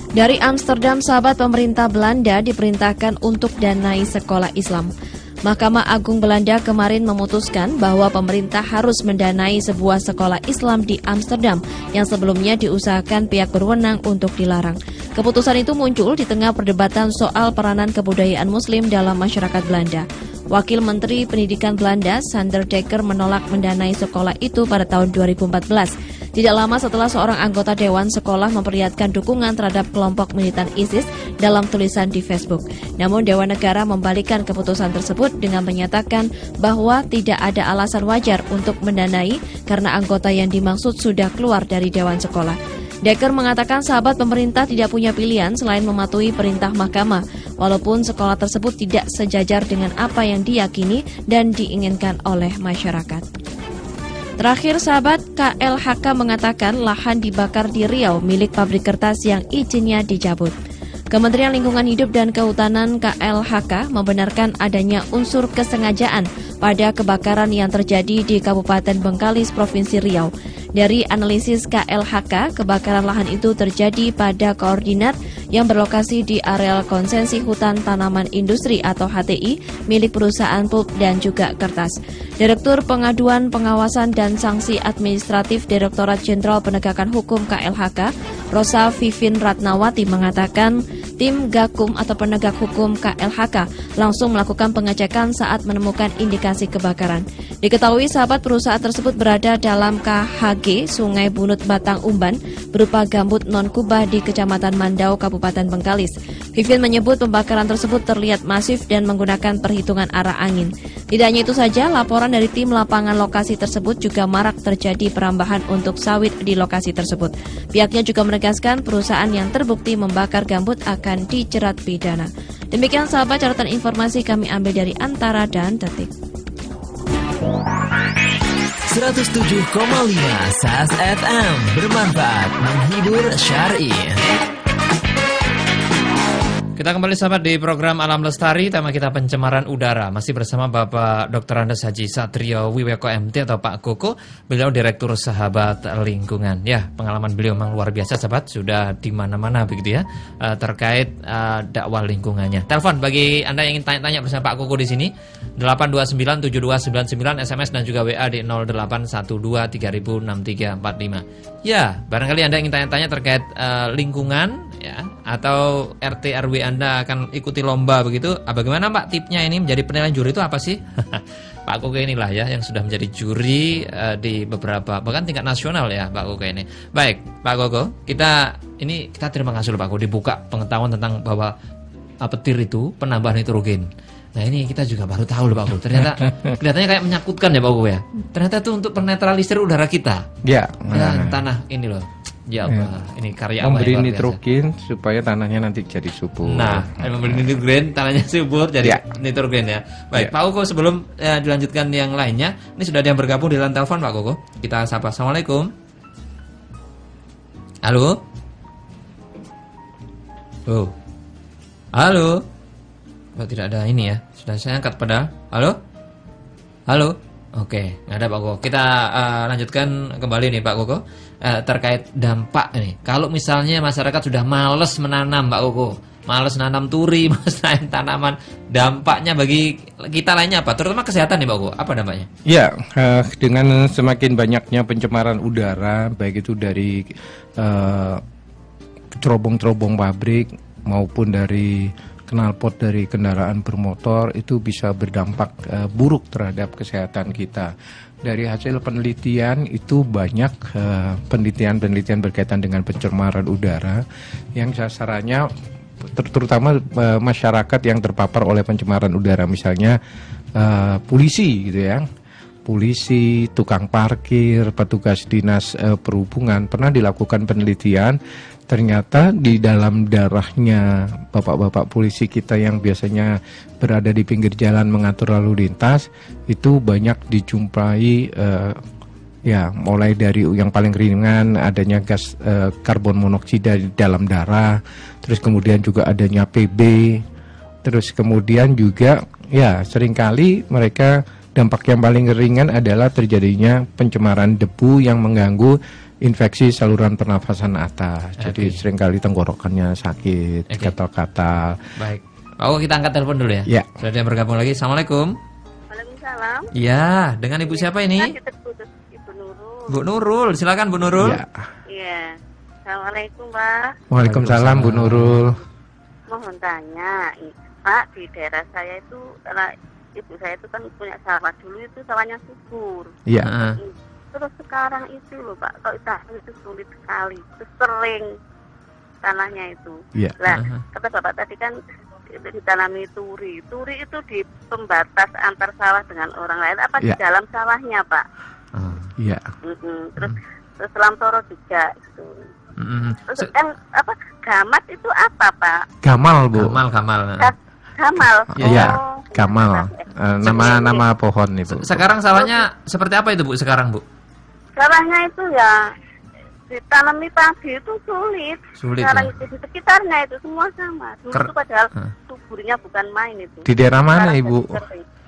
Dari Amsterdam, sahabat, pemerintah Belanda diperintahkan untuk danai sekolah Islam. Mahkamah Agung Belanda kemarin memutuskan bahwa pemerintah harus mendanai sebuah sekolah Islam di Amsterdam yang sebelumnya diusahakan pihak berwenang untuk dilarang. Keputusan itu muncul di tengah perdebatan soal peranan kebudayaan Muslim dalam masyarakat Belanda. Wakil Menteri Pendidikan Belanda, Sander Dekker, menolak mendanai sekolah itu pada tahun 2014. Tidak lama setelah seorang anggota Dewan Sekolah memperlihatkan dukungan terhadap kelompok militan ISIS dalam tulisan di Facebook. Namun Dewan Negara membalikkan keputusan tersebut dengan menyatakan bahwa tidak ada alasan wajar untuk mendanai karena anggota yang dimaksud sudah keluar dari Dewan Sekolah. Dekker mengatakan sahabat, pemerintah tidak punya pilihan selain mematuhi perintah mahkamah, walaupun sekolah tersebut tidak sejajar dengan apa yang diyakini dan diinginkan oleh masyarakat. Terakhir sahabat, KLHK mengatakan lahan dibakar di Riau milik pabrik kertas yang izinnya dicabut. Kementerian Lingkungan Hidup dan Kehutanan KLHK membenarkan adanya unsur kesengajaan pada kebakaran yang terjadi di Kabupaten Bengkalis, Provinsi Riau. Dari analisis KLHK, kebakaran lahan itu terjadi pada koordinat yang berlokasi di areal konsesi hutan tanaman industri atau HTI milik perusahaan pulp dan juga kertas. Direktur Pengaduan Pengawasan dan Sanksi Administratif Direktorat Jenderal Penegakan Hukum KLHK, Rosa Vivin Ratnawati mengatakan tim Gakum atau penegak hukum KLHK langsung melakukan pengecekan saat menemukan indikasi kebakaran. Diketahui sahabat, perusahaan tersebut berada dalam KHG Sungai Bunut Batang Umban berupa gambut non-kubah di Kecamatan Mandau, Kabupaten Bengkalis. Vivin menyebut pembakaran tersebut terlihat masif dan menggunakan perhitungan arah angin. Tidak hanya itu saja, laporan dari tim lapangan lokasi tersebut juga marak terjadi perambahan untuk sawit di lokasi tersebut. Pihaknya juga menegaskan perusahaan yang terbukti membakar gambut akan dijerat pidana. Demikian sahabat, catatan informasi kami ambil dari Antara dan Detik. 107,5 SAS FM bermanfaat, menghibur syar'i. Kita kembali sahabat di program Alam Lestari, tema kita pencemaran udara. Masih bersama Bapak Dr. Andes Haji Satrio Wiweko MT atau Pak Koko. Beliau Direktur Sahabat Lingkungan. Ya, pengalaman beliau memang luar biasa sahabat, sudah di mana-mana begitu ya, terkait dakwah lingkungannya. Telepon bagi Anda yang ingin tanya-tanya bersama Pak Koko di sini 8297299 SMS dan juga WA di 0812306345. Ya, barangkali Anda ingin tanya-tanya terkait lingkungan ya, atau RT RW Anda akan ikuti lomba begitu. Bagaimana Pak tipnya ini menjadi penilaian juri itu apa sih? Pak Koko inilah ya yang sudah menjadi juri di beberapa bahkan tingkat nasional ya Pak Koko ini. Baik, Pak Koko, kita terima kasih loh Pak Koko dibuka pengetahuan tentang bahwa petir itu penambahan nitrogen. Nah ini kita juga baru tahu loh Pak Koko. Ternyata kelihatannya kayak menyakutkan ya Pak Koko ya. Ternyata itu untuk menetralisir udara kita. Ya. Tanah ini loh. Ya Allah, ini karya memberi Allah nitrogen supaya tanahnya nanti jadi subur. Nah, memberi nitrogen, tanahnya subur jadi nitrogen ya. Baik, Pak Koko, sebelum dilanjutkan yang lainnya, ini sudah ada yang bergabung di line telepon Pak Koko. Kita sapa. Assalamualaikum. Halo. Oh. Halo. Oh, tidak ada ini ya. Sudah saya angkat pada. Halo. Halo. Oke, nggak ada Pak Koko. Kita lanjutkan kembali nih Pak Koko. Terkait dampak ini. Kalau misalnya masyarakat sudah malas menanam Pak Koko, males nanam turi, males nanam tanaman. Dampaknya bagi kita lainnya apa? Terutama kesehatan nih Pak Ugo. Apa dampaknya? Ya, dengan semakin banyaknya pencemaran udara, baik itu dari cerobong-cerobong pabrik maupun dari knalpot dari kendaraan bermotor, itu bisa berdampak buruk terhadap kesehatan kita. Dari hasil penelitian itu banyak penelitian berkaitan dengan pencemaran udara yang sasarannya terutama masyarakat yang terpapar oleh pencemaran udara, misalnya polisi gitu ya. Polisi, tukang parkir, petugas dinas perhubungan. Pernah dilakukan penelitian, ternyata di dalam darahnya bapak-bapak polisi kita yang biasanya berada di pinggir jalan mengatur lalu lintas, itu banyak dijumpai ya, mulai dari yang paling ringan adanya gas karbon monoksida di dalam darah, terus kemudian juga adanya PB, terus kemudian juga ya seringkali mereka dampak yang paling ringan adalah terjadinya pencemaran debu yang mengganggu infeksi saluran pernafasan atas. Jadi seringkali tenggorokannya sakit, gatal-gatal. Baik. Pak Ugo, kita angkat telepon dulu ya. Ya. Sudah ada yang bergabung lagi. Assalamualaikum. Waalaikumsalam. Ya, dengan Ibu siapa ini? Ibu Nurul. Bu Nurul, silakan Bu Nurul. Ya. Iya. Assalamualaikum, Pak. Waalaikumsalam Bu Nurul. Mohon tanya, Pak, di daerah saya itu karena ibu saya itu kan punya sawah, dulu itu sawahnya subur. Iya. Terus sekarang itu loh Pak, kalau tanah itu sulit sekali, terus kering tanahnya itu. Iya. Nah, kata Bapak tadi kan ditanami turi. Turi itu di pembatas antar sawah dengan orang lain, apa di dalam sawahnya Pak? Iya. Terus lamtoro juga gitu. Terus yang apa? Gamat itu apa Pak? Gamal Bu. Gamal. Gamal. Iya. Gamal. Nama pohon itu. Sekarang sawahnya seperti apa itu Bu sekarang Bu? Sawahnya itu ya ditanami padi itu sulit. Sekarang Ya? itu di sekitarnya itu semua sama. Dulu itu padahal suburnya bukan main itu. Di daerah mana sekarang Ibu?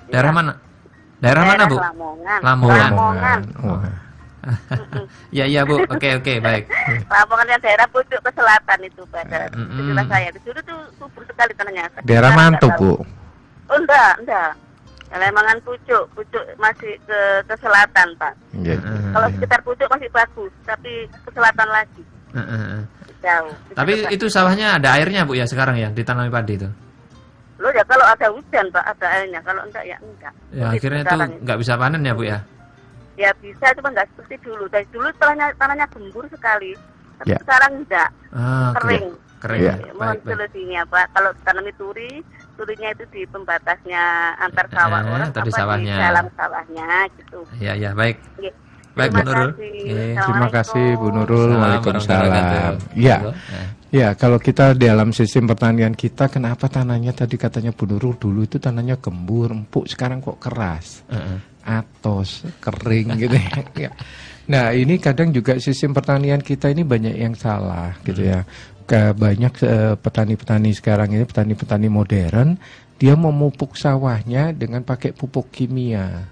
Daerah mana? Daerah mana Bu? Lamongan. Ya Bu. Oke, baik. Lamongan yang daerah pucuk ke selatan itu pada sekitar saya. Dulu tuh subur sekali tanahnya. Daerah Mantuk Bu. Oh enggak. Lemangan pucuk masih ke selatan Pak. Kalau sekitar pucuk masih bagus, tapi ke selatan lagi jauh. Tapi itu sawahnya ada airnya Bu ya sekarang ya, ditanami padi itu? Loh ya kalau ada hujan Pak ada airnya, kalau enggak ya enggak. Ya akhirnya itu nggak bisa panen ya Bu ya? Ya bisa, cuma nggak seperti dulu. Dari dulu tanahnya gembur sekali, tapi sekarang enggak, kering. Ya. Mohon solusinya Pak, kalau tanami turinya itu di pembatasnya antar sawah orang, atau di sawahnya. Di dalam sawahnya gitu. Ya, baik. Ya. Baik Bu Nurul. Terima kasih Bu Nurul. Waalaikumsalam. Ya. Ya, kalau kita dalam sistem pertanian kita, kenapa tanahnya tadi katanya Bu Nurul dulu itu tanahnya gembur, empuk, sekarang kok keras, atos, kering gitu ya. Nah, ini kadang juga sistem pertanian kita ini banyak yang salah gitu ya. Banyak petani-petani sekarang ini, petani-petani modern, dia memupuk sawahnya dengan pakai pupuk kimia.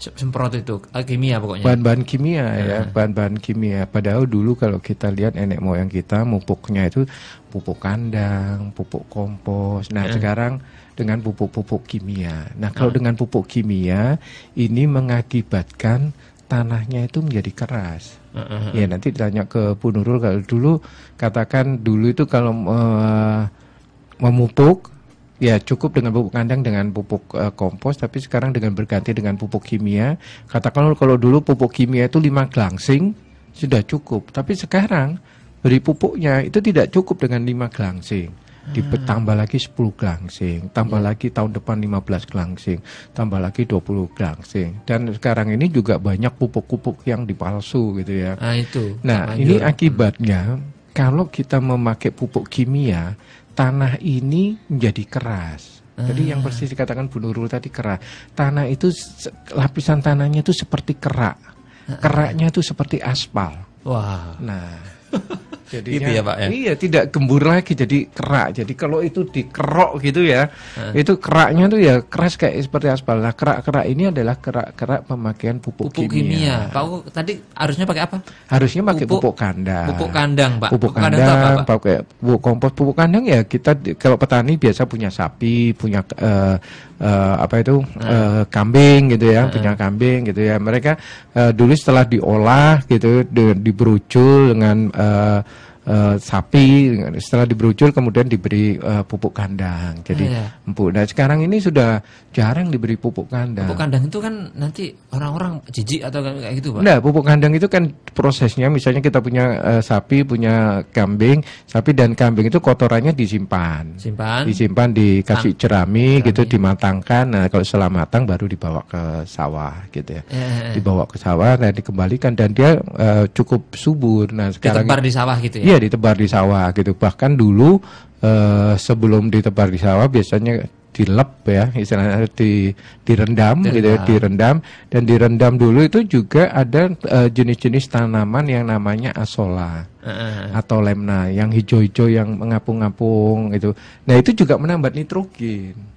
Semprot itu kimia pokoknya. Bahan-bahan kimia ya, bahan-bahan kimia. Padahal dulu kalau kita lihat nenek moyang kita mupuknya itu pupuk kandang, pupuk kompos. Nah, sekarang dengan pupuk-pupuk kimia. Nah, kalau dengan pupuk kimia ini mengakibatkan tanahnya itu menjadi keras. Ya, nanti ditanya ke Bu Nurul, kalau dulu katakan dulu itu kalau memupuk ya cukup dengan pupuk kandang, dengan pupuk kompos, tapi sekarang dengan berganti dengan pupuk kimia. Katakan kalau dulu pupuk kimia itu 5 glangsing sudah cukup, tapi sekarang beri pupuknya itu tidak cukup dengan 5 glangsing. Ditambah lagi 10 glangsing, tambah lagi tahun depan 15 glangsing, tambah lagi 20 glangsing. Dan sekarang ini juga banyak pupuk-pupuk yang dipalsu gitu ya. Nah, ini akibatnya kalau kita memakai pupuk kimia, tanah ini menjadi keras. Jadi yang persis dikatakan Bu Nurul tadi, keras. Tanah itu lapisan tanahnya itu seperti kerak. Keraknya itu seperti aspal. Wah. Nah, Jadinya, gitu ya Pak ya? Iya, tidak gembur lagi jadi kerak. Jadi kalau itu dikerok gitu ya, itu keraknya tuh ya keras kayak seperti aspal. Nah, kerak-kerak ini adalah kerak-kerak pemakaian pupuk kimia. Pak Uku tadi harusnya pakai apa? Harusnya pakai pupuk kandang. Pupuk kandang, Pak. Pupuk kandang, pakai pupuk kompos. Pupuk kandang ya kita kalau petani biasa punya sapi, punya kambing gitu ya, punya kambing gitu ya. Mereka dulu setelah diolah gitu, diberucul dengan sapi, setelah diberucul kemudian diberi pupuk kandang. Jadi empuk. Nah sekarang ini sudah jarang diberi pupuk kandang. Pupuk kandang itu kan nanti orang-orang jijik atau kayak gitu Pak? Nah pupuk kandang itu kan prosesnya, misalnya kita punya sapi, punya kambing, sapi dan kambing itu kotorannya disimpan, dikasih jerami gitu, dimatangkan. Nah kalau setelah matang baru dibawa ke sawah gitu ya, dibawa ke sawah, nah dikembalikan dan dia cukup subur. Nah sekarang ditebar di sawah gitu ya? Iya ditebar di sawah gitu. Bahkan dulu sebelum ditebar di sawah biasanya dilep ya, istilahnya direndam gitu ya, direndam. Dan direndam dulu itu juga ada jenis-jenis tanaman yang namanya asola atau lemna, yang hijau-hijau yang mengapung-apung itu. Nah itu juga menambah nitrogen.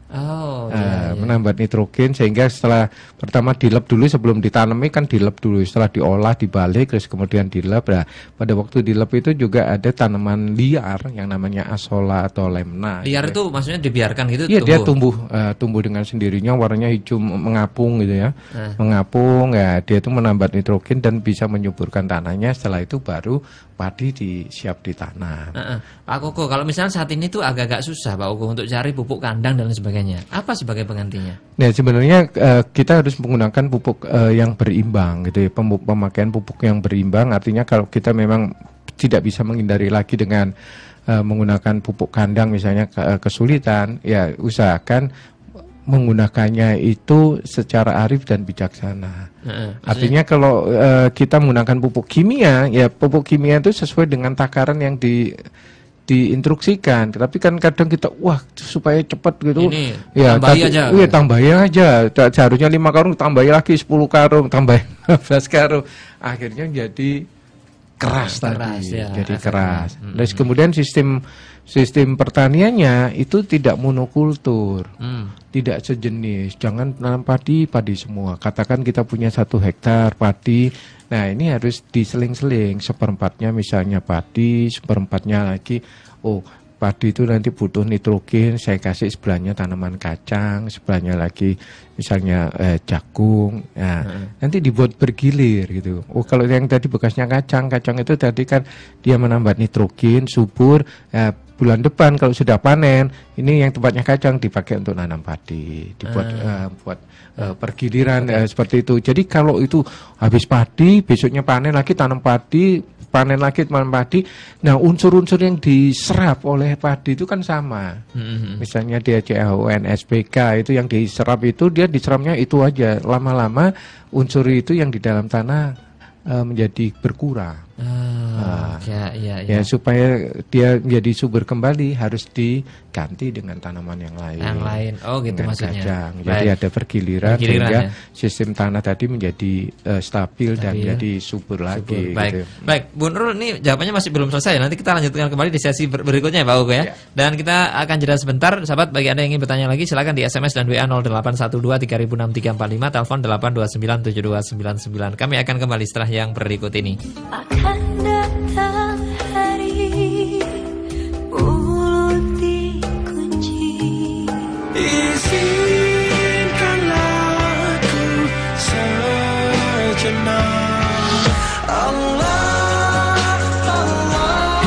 Menambah nitrogen, sehingga setelah pertama dilep dulu sebelum ditanami kan dilep dulu, setelah diolah dibalik terus kemudian dilep. Nah pada waktu dilep itu juga ada tanaman liar yang namanya asola atau lemna. Liar itu maksudnya dibiarkan gitu? Iya dia tumbuh dengan sendirinya, warnanya hijau mengapung gitu ya, mengapung ya, dia itu menambah nitrogen dan bisa menyuburkan tanahnya. Setelah itu baru padi siap ditanam. Pak Koko, kalau misalnya saat ini tuh agak-agak susah Pak Koko untuk cari pupuk kandang dan lain sebagainya, apa sebagai penggantinya? Nah sebenarnya kita harus menggunakan pupuk yang berimbang gitu ya, pemakaian pupuk yang berimbang. Artinya kalau kita memang tidak bisa menghindari lagi dengan menggunakan pupuk kandang misalnya kesulitan, ya usahakan menggunakannya itu secara arif dan bijaksana. Artinya kalau kita menggunakan pupuk kimia, ya pupuk kimia itu sesuai dengan takaran yang diinstruksikan. Tapi kan kadang kita supaya cepat gitu, ya tambahin aja. Seharusnya 5 karung tambahin lagi 10 karung, tambahin 15 karung. Akhirnya jadi keras tadi. Ya, jadi keras. Terus kemudian sistem pertaniannya itu tidak monokultur, tidak sejenis. Jangan tanam padi semua. Katakan kita punya 1 hektar padi, nah ini harus diseling-seling. 1/4-nya misalnya padi, 1/4-nya lagi padi itu nanti butuh nitrogen, saya kasih sebelahnya tanaman kacang, sebelahnya lagi misalnya jagung. Nah, nanti dibuat bergilir gitu. Kalau yang tadi bekasnya kacang itu tadi kan dia menambah nitrogen, subur. Bulan depan kalau sudah panen, ini yang tempatnya kacang dipakai untuk nanam padi, dibuat buat pergiliran seperti itu. Jadi kalau itu habis padi, besoknya panen lagi tanam padi, panen lagi tanam padi. Nah unsur-unsur yang diserap oleh padi itu kan sama. Misalnya dia CHON, SPK itu yang diserap itu, dia diserapnya itu aja. Lama-lama unsur itu yang di dalam tanah menjadi berkurang. Ya supaya dia menjadi subur kembali harus diganti dengan tanaman yang lain. Gitu maksudnya. Kacang. Jadi ada pergiliran sehingga sistem tanah tadi menjadi stabil dan jadi subur lagi. Baik. Gitu. Baik, Bu Nurul, ini jawabannya masih belum selesai. Nanti kita lanjutkan kembali di sesi berikutnya Pak Ugo ya. Dan kita akan jeda sebentar. Sahabat, bagi Anda yang ingin bertanya lagi silakan di SMS dan WA 0812 306345, telepon 8297299. Kami akan kembali setelah yang berikut ini. Akan datang hari mulut dikunci. Izinkanlah ku sejenak. Allah.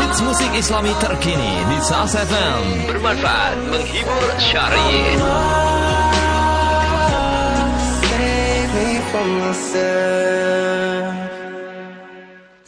Hits musik Islami terkini di Sas FM, bermanfaat, menghibur, syar'i. Save me from myself.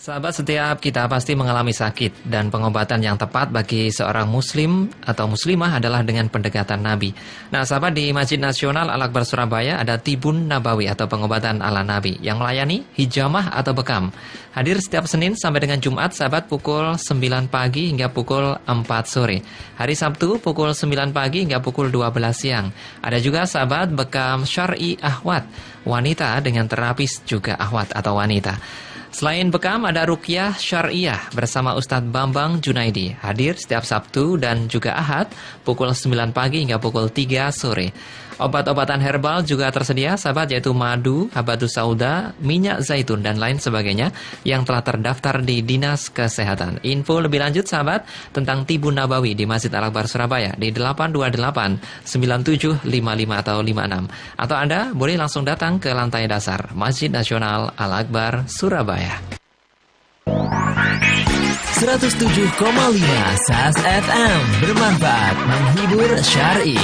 Sahabat, setiap kita pasti mengalami sakit, dan pengobatan yang tepat bagi seorang muslim atau muslimah adalah dengan pendekatan Nabi. Nah sahabat, di Masjid Nasional Al-Akbar Surabaya ada Tibun Nabawi atau pengobatan ala Nabi yang melayani hijamah atau bekam. Hadir setiap Senin sampai dengan Jumat sahabat pukul 9 pagi hingga pukul 4 sore. Hari Sabtu pukul 9 pagi hingga pukul 12 siang. Ada juga sahabat bekam syar'i ahwat, wanita dengan terapis juga ahwat atau wanita. Selain bekam, ada Ruqyah Syariah bersama Ustadz Bambang Junaidi. Hadir setiap Sabtu dan juga Ahad pukul 9 pagi hingga pukul 3 sore. Obat-obatan herbal juga tersedia, sahabat, yaitu madu, habatus sauda, minyak zaitun, dan lain sebagainya yang telah terdaftar di Dinas Kesehatan. Info lebih lanjut, sahabat, tentang Tibun Nabawi di Masjid Al-Akbar Surabaya di 828 9755 atau 56. Atau Anda boleh langsung datang ke lantai dasar Masjid Nasional Al-Akbar Surabaya. 107,5 SAS FM, bermanfaat, menghibur, syar'i.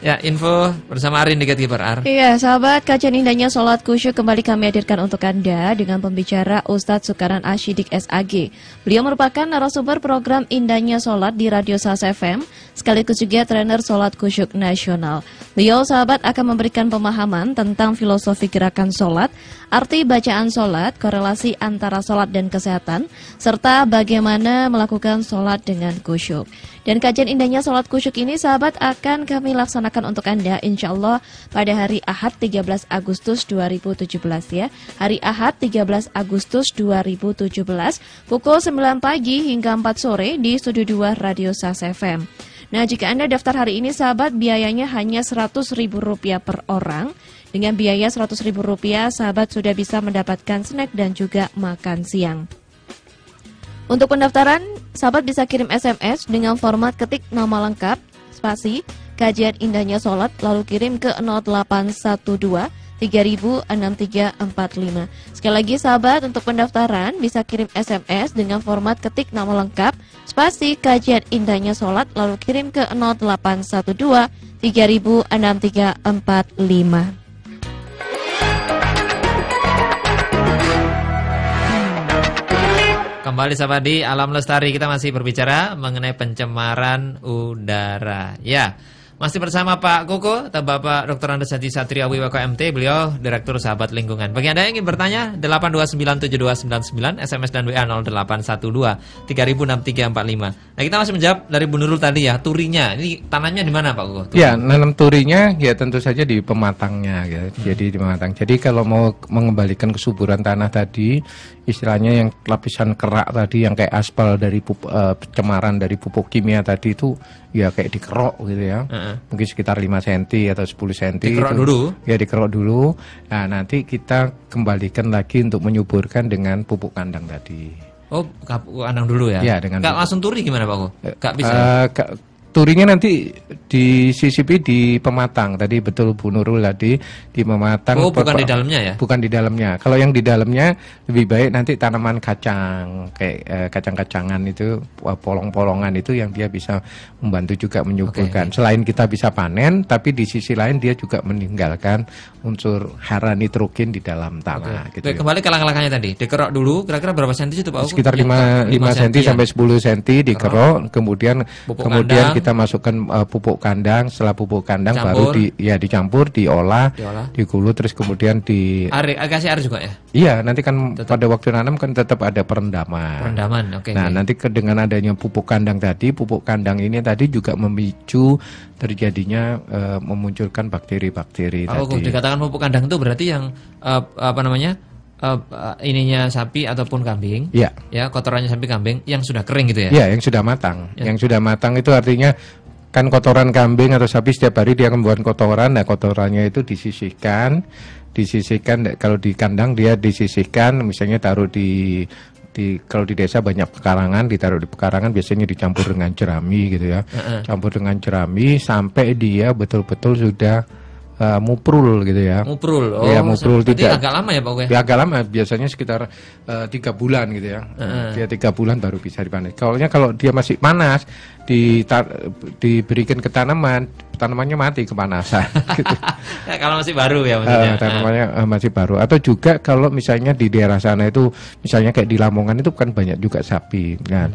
Ya, info bersama Arin di Gatekeeper Ar. Iya, sahabat, kajian indahnya sholat khusyuk kembali kami hadirkan untuk Anda dengan pembicara Ustadz Sukaran Ashidik SAG. Beliau merupakan narasumber program Indahnya Sholat di Radio SAS FM, sekaligus juga trainer sholat khusyuk nasional. Beliau, sahabat, akan memberikan pemahaman tentang filosofi gerakan sholat, arti bacaan sholat, korelasi antara sholat dan kesehatan, serta bagaimana melakukan sholat dengan khusyuk. Dan kajian indahnya sholat khusyuk ini, sahabat, akan kami laksanakan untuk Anda insya Allah pada hari Ahad 13 Agustus 2017 ya. Hari Ahad 13 Agustus 2017 pukul 9 pagi hingga 4 sore di Studio 2 Radio SAS FM. Nah, jika Anda daftar hari ini, sahabat, biayanya hanya Rp100.000 per orang. Dengan biaya Rp100.000, sahabat sudah bisa mendapatkan snack dan juga makan siang. Untuk pendaftaran, sahabat bisa kirim SMS dengan format ketik nama lengkap, spasi, kajian indahnya sholat, lalu kirim ke 0812 306345. Sekali lagi, sahabat, untuk pendaftaran bisa kirim SMS dengan format ketik nama lengkap, spasi, kajian indahnya sholat, lalu kirim ke 0812 306345. Kembali, sahabat, di Alam Lestari kita masih berbicara mengenai pencemaran udara. Ya, masih bersama Pak Koko atau Bapak Dr. Andes Haji Satria WKMT, beliau Direktur Sahabat Lingkungan. Bagi Anda yang ingin bertanya, 8297299, SMS dan WA 0812 306345. Nah, kita masih menjawab dari Bu Nurul tadi ya, turinya. Ini tanamnya di mana, Pak Koko? Ya, nanam turinya ya tentu saja di pematangnya ya. Jadi di pematang. Jadi kalau mau mengembalikan kesuburan tanah tadi, istilahnya yang lapisan kerak tadi yang kayak aspal dari pencemaran dari pupuk kimia tadi itu ya kayak dikerok gitu ya. Mungkin sekitar 5 cm atau 10 cm. Dikerok itu, dulu? Ya, dikerok dulu. Nah, nanti kita kembalikan lagi untuk menyuburkan dengan pupuk kandang tadi. Oh, pupuk kandang dulu ya? Ya, dengan Gak langsung turi gimana, Pak Ko? Gak bisa? Turinya nanti disisipi di pematang. Tadi betul Bu Nurul tadi di pematang. Oh, bukan di dalamnya ya? Bukan di dalamnya. Kalau yang di dalamnya lebih baik nanti tanaman kacang kayak kacang-kacangan itu, polong-polongan itu yang dia bisa membantu juga menyuburkan. Selain kita bisa panen, tapi di sisi lain dia juga meninggalkan unsur hara nitrogen di dalam tanah. Gitu. Kembali ke langkah-langkahnya tadi. Dikerok dulu, kira-kira berapa senti itu, Pak Ko? Sekitar 5 cm sampai 10 cm dikerok, kemudian kita masukkan pupuk kandang. Setelah pupuk kandang baru dicampur, diolah, dikulut, terus kemudian kasih air juga ya? Iya, nanti kan pada waktu nanam kan tetap ada perendaman. Nah, nanti dengan adanya pupuk kandang tadi, pupuk kandang ini tadi juga memicu terjadinya memunculkan bakteri-bakteri tadi. Dikatakan pupuk kandang itu berarti yang ininya sapi ataupun kambing, ya, kotorannya sapi kambing yang sudah kering gitu ya? Ya, yang sudah matang. Yang sudah matang itu artinya kan kotoran kambing atau sapi setiap hari dia membuat kotoran. Nah, kotorannya itu disisihkan. Kalau di kandang dia disisihkan, misalnya taruh kalau di desa banyak pekarangan, ditaruh di pekarangan, biasanya dicampur dengan jerami gitu ya. Campur dengan jerami sampai dia betul-betul sudah muprul gitu ya. Muprul. Oh, ya, muprul tidak agak lama ya, Pak Ko? Ya, agak lama, biasanya sekitar 3 bulan gitu ya. Dia 3 bulan baru bisa dipanen. Kalau dia masih panas, diberikan ke tanamannya mati kepanasan gitu. Kalau masih baru ya maksudnya. Tanamannya masih baru. Atau juga kalau misalnya di daerah sana itu, misalnya kayak di Lamongan itu kan banyak juga sapi. Nah,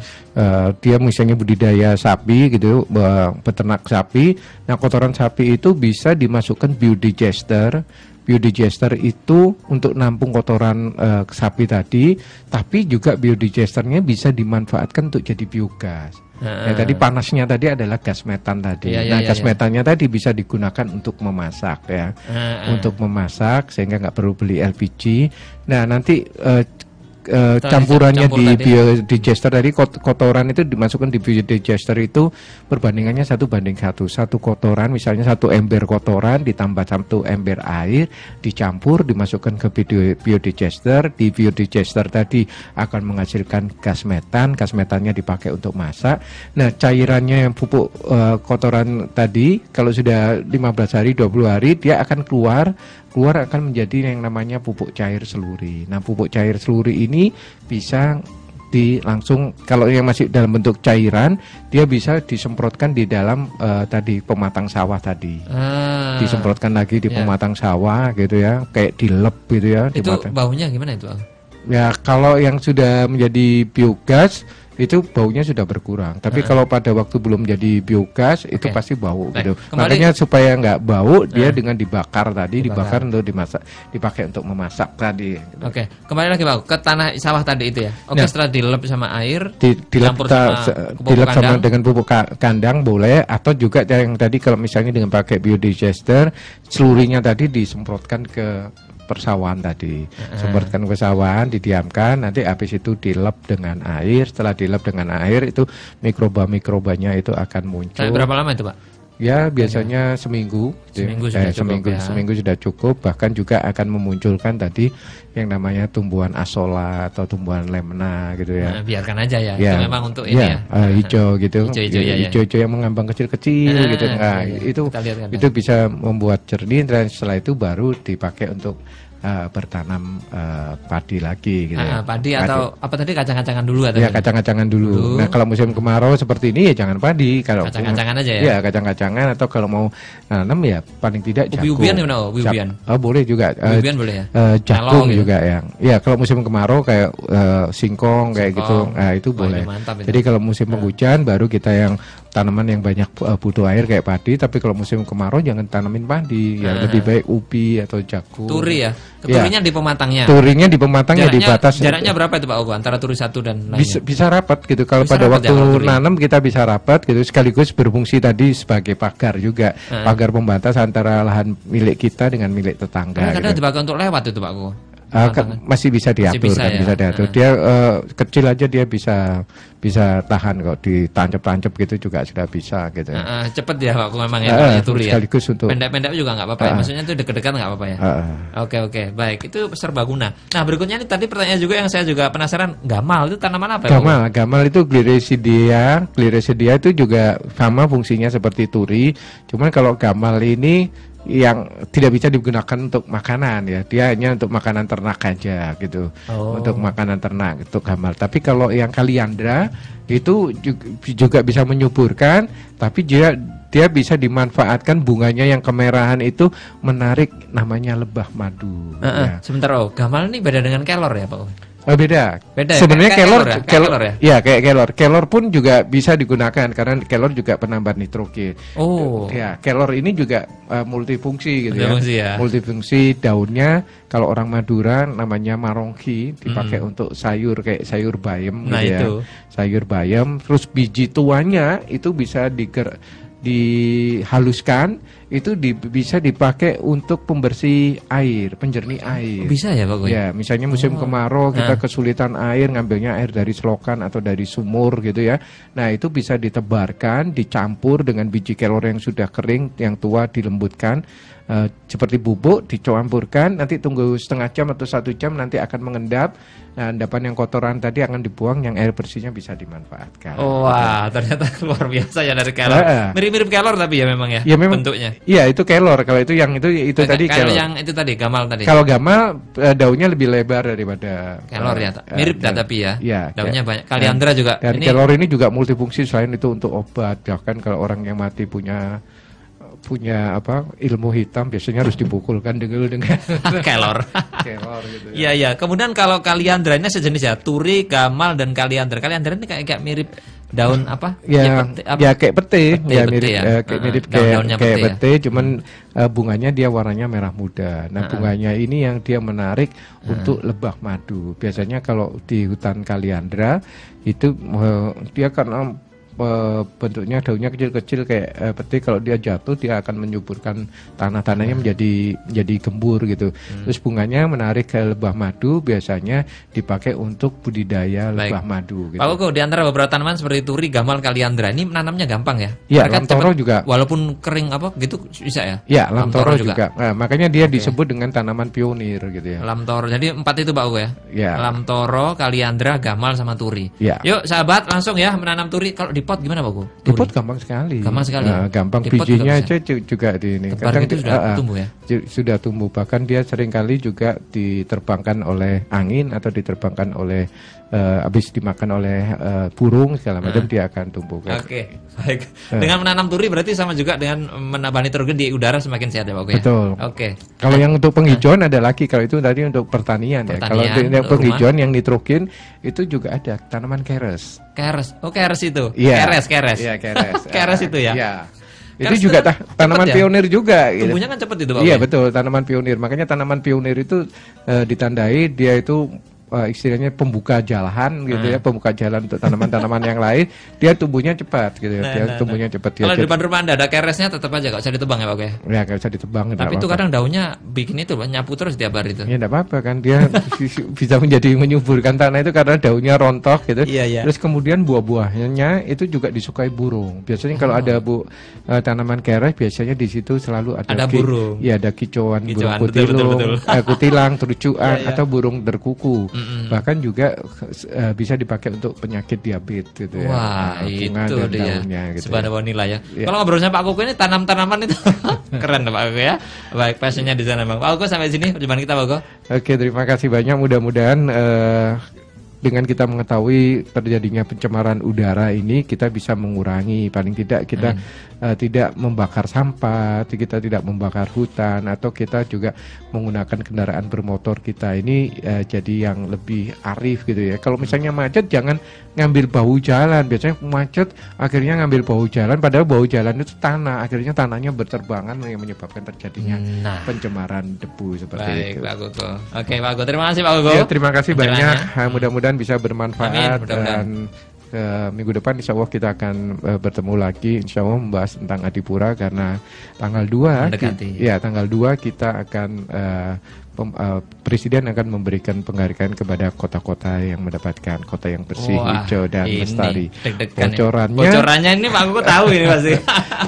dia misalnya budidaya sapi gitu, peternak sapi. Nah, kotoran sapi itu bisa dimasukkan biodigester biodigester itu untuk nampung kotoran sapi tadi, tapi juga biodigesternya bisa dimanfaatkan untuk jadi biogas. Ya, tadi panasnya tadi adalah gas metan tadi. Gas metannya tadi bisa digunakan untuk memasak ya, untuk memasak sehingga nggak perlu beli LPG. Nah nanti campurannya di biodigester tadi, kotoran itu dimasukkan di biodigester itu perbandingannya 1:1. Satu kotoran, misalnya 1 ember kotoran ditambah 1 ember air, dicampur dimasukkan ke biodigester. Di biodigester tadi akan menghasilkan gas metan. Gas metannya dipakai untuk masak. Nah cairannya yang pupuk kotoran tadi kalau sudah 15 hari 20 hari dia akan keluar akan menjadi yang namanya pupuk cair seluri. Nah pupuk cair seluri ini bisa langsung, kalau yang masih dalam bentuk cairan dia bisa disemprotkan di dalam tadi pematang sawah tadi. Disemprotkan lagi di pematang sawah gitu ya, kayak dilep gitu ya. Itu baunya gimana itu? Ya kalau yang sudah menjadi biogas itu baunya sudah berkurang. Tapi kalau pada waktu belum jadi biogas itu pasti bau gitu. Makanya supaya nggak bau dia dengan dibakar tadi, dibakar untuk dimasak, dipakai untuk memasak tadi. Gitu. Oke, kembali lagi Pak ke tanah sawah tadi itu ya. Oke, setelah dilep sama air, dilep sama dengan pupuk kandang boleh, atau juga yang tadi kalau misalnya dengan pakai biodigester, selurinya tadi disemprotkan ke persawahan tadi, semprotkan ke sawahan, didiamkan, nanti habis itu dilep dengan air. Setelah dilep dengan air itu mikroba-mikrobanya itu akan muncul. Berapa lama itu Pak? Ya biasanya seminggu. Seminggu sudah cukup. Bahkan juga akan memunculkan tadi yang namanya tumbuhan asola atau tumbuhan lemna gitu ya. Biarkan aja ya. Itu memang untuk ini ya. Hijau gitu. Hijau yang mengambang kecil-kecil gitu. Nah itu bisa membuat jernih, dan setelah itu baru dipakai untuk bertanam padi lagi gitu ya. Padi atau apa tadi, kacang-kacangan dulu atau? Ya kacang-kacangan dulu. Nah kalau musim kemarau seperti ini ya jangan padi. Kalau kacang-kacangan aja ya. Ya kacang-kacangan, atau kalau mau nanam ya paling tidak jagung. Ubi-ubian gimana? Ubi-ubian. Boleh juga. Ubi-ubian boleh ya. Jagung juga ya. Ya kalau musim kemarau kayak singkong kayak gitu. Nah itu boleh. Jadi kalau musim penghujan baru kita yang tanaman yang banyak butuh air kayak padi. Tapi kalau musim kemarau jangan tanamin padi. Ya lebih baik ubi atau jagung. Turi ya. Turinya di pematangnya. Turinya di pematangnya di batas. Jaraknya berapa itu Pak Ogo antara turi satu dan lainnya? Bisa rapat gitu. Kalau pada waktu nanam kita bisa rapat gitu, sekaligus berfungsi tadi sebagai pagar juga. Pagar pembatas antara lahan milik kita dengan milik tetangga. Kadang dipakai untuk lewat itu Pak Ogo. Masih bisa diatur, bisa diatur. Dia kecil aja dia bisa tahan kok, ditancap-tancap gitu juga sudah bisa gitu. Cepet ya Pak, memang ya turi ya. Sekaligus untuk pendek-pendek juga nggak apa-apa. Maksudnya itu dekat-dekat nggak apa-apa ya. Oke, baik, itu serbaguna. Nah berikutnya ini tadi pertanyaan juga yang saya juga penasaran, gamal itu tanaman apa ya? Gamal itu glirisidia. Glirisidia itu juga sama fungsinya seperti turi. Cuman kalau gamal ini yang tidak bisa digunakan untuk makanan ya, dia hanya untuk makanan ternak aja gitu, untuk makanan ternak untuk gamal. Tapi kalau yang kaliandra itu juga bisa menyuburkan, tapi dia bisa dimanfaatkan, bunganya yang kemerahan itu menarik namanya lebah madu. Ya. Sebentar, gamal ini beda dengan kelor ya Pak? Beda. Sebenarnya kelor ya? Ya kayak kelor. Kelor pun juga bisa digunakan karena kelor juga penambat nitrogen. Ya, kelor ini juga multifungsi gitu ya. Multifungsi. Daunnya kalau orang Madura namanya marongki, dipakai untuk sayur kayak sayur bayam gitu ya. Sayur bayam. Terus biji tuanya itu bisa dihaluskan, itu bisa dipakai untuk pembersih air, penjernih air. Bisa ya Pak? Ya, misalnya musim kemarau kita kesulitan air, ngambilnya air dari selokan atau dari sumur gitu ya. Nah itu bisa ditebarkan, dicampur dengan biji kelor yang sudah kering, yang tua dilembutkan seperti bubuk, dicampurkan, nanti tunggu setengah jam atau 1 jam, nanti akan mengendap. Nah, endapan yang kotoran tadi akan dibuang, yang air bersihnya bisa dimanfaatkan. Wah, ternyata luar biasa ya dari kelor. Mirip-mirip kelor tapi ya memang ya, memang, bentuknya. Iya, itu kelor. Kalau itu yang itu tadi kelor. Yang itu tadi gamal tadi. Kalau gamal daunnya lebih lebar daripada kelor ya. Mirip tapi ya. Daunnya banyak. Kaliandra juga. Dan kelor ini juga multifungsi, selain itu untuk obat. Bahkan kalau orang yang mati punya ilmu hitam biasanya harus dipukulkan dengan kelor. Kelor gitu ya. Iya. Kemudian kalau kaliandra ini sejenis ya, turi, gamal dan kaliandra. Kaliandra ini kayak mirip daun apa? Ya, ya kayak pete, ya mirip ya. kayak pete, cuman bunganya dia warnanya merah muda. Nah, bunganya ini yang dia menarik untuk lebah madu. Biasanya kalau di hutan kaliandra itu dia karena bentuknya daunnya kecil-kecil kayak peti, kalau dia jatuh dia akan menyuburkan tanah-tanahnya menjadi gembur gitu. Terus bunganya menarik ke lebah madu, biasanya dipakai untuk budidaya lebah madu gitu. Pak Koko, di antara beberapa tanaman seperti turi, gamal, kaliandra ini menanamnya gampang ya? Iya, lamtoro juga. Walaupun kering apa gitu bisa ya? Iya, lamtoro juga. Nah, makanya dia disebut dengan tanaman pionir gitu ya. Lamtoro. Jadi 4 itu Pak Koko ya? Iya. Lamtoro, kaliandra, gamal sama turi. Ya. Yuk sahabat langsung ya menanam turi. Kalau di pot gimana Pak Koko? Di pot gampang sekali. Gampang sekali. Gampang, bijinya aja juga di ini. Kadang itu sudah tumbuh ya? Sudah tumbuh, bahkan dia seringkali juga diterbangkan oleh angin atau diterbangkan oleh habis dimakan oleh burung segala macam, dia akan tumbuh. Oke, baik. Dengan menanam turi berarti sama juga dengan menambah nitrogen di udara semakin sehat ya Pak Koko ya? Betul. Oke. Kalau yang untuk penghijauan ada lagi, kalau itu tadi untuk pertanian ya. Kalau untuk penghijauan yang nitrogen itu juga ada tanaman keres. Keres. Oh, keres itu. Iya. Keres. Iya, keres. Keres itu ya. Iya. Itu juga tanaman pionir juga. Tumbuhnya kan cepat itu Pak. Iya betul, tanaman pionir. Makanya tanaman pionir itu ditandai dia itu istilahnya pembuka jalan gitu ya, pembuka jalan untuk tanaman-tanaman yang lain. Dia tumbuhnya cepat gitu ya. Dia tumbuhnya cepat. Kalau di depan rumah Anda ada keresnya tetap aja nggak usah ditebang ya Pak ya? Ya nggak usah ditebang. Tapi itu kadang daunnya bikin itu nyapu terus tiap hari itu. Ya nggak apa-apa kan, dia bisa menjadi menyuburkan tanah itu karena daunnya rontok gitu. Iya. Terus kemudian buah-buahnya itu juga disukai burung. Biasanya kalau ada tanaman keres, biasanya di situ selalu ada burung. Iya, ada kicauan burung kutilang, terucuan atau burung derkuku. Bahkan juga bisa dipakai untuk penyakit diabetes gitu ya. Wah, itu dia. Gitu Subhanallah ya. Kalau ngobrolnya Pak Koko ini tanam-tanaman itu keren Pak Koko ya. Baik, passionnya di sana Bang. Pak Koko sampai sini perjumpaan kita Pak Koko. Oke, terima kasih banyak. Mudah-mudahan dengan kita mengetahui terjadinya pencemaran udara ini, kita bisa mengurangi, paling tidak kita tidak membakar sampah, kita tidak membakar hutan, atau kita juga menggunakan kendaraan bermotor kita ini jadi yang lebih arif gitu ya. Kalau misalnya macet, jangan ngambil bahu jalan. Biasanya macet akhirnya ngambil bahu jalan, padahal bahu jalan itu tanah, akhirnya tanahnya berterbangan yang menyebabkan terjadinya pencemaran debu seperti itu. Baik Pak Koko. Oke Pak Koko, terima kasih Pak Koko. Ya, terima kasih banyak. Mudah-mudahan bisa bermanfaat. Dan minggu depan insya Allah kita akan bertemu lagi, insya Allah membahas tentang Adipura, karena tanggal 2 tanggal 2 kita akan Presiden akan memberikan penghargaan kepada kota-kota yang mendapatkan kota yang bersih, hijau dan lestari. Bocorannya ini Pak Koko tahu ini pasti.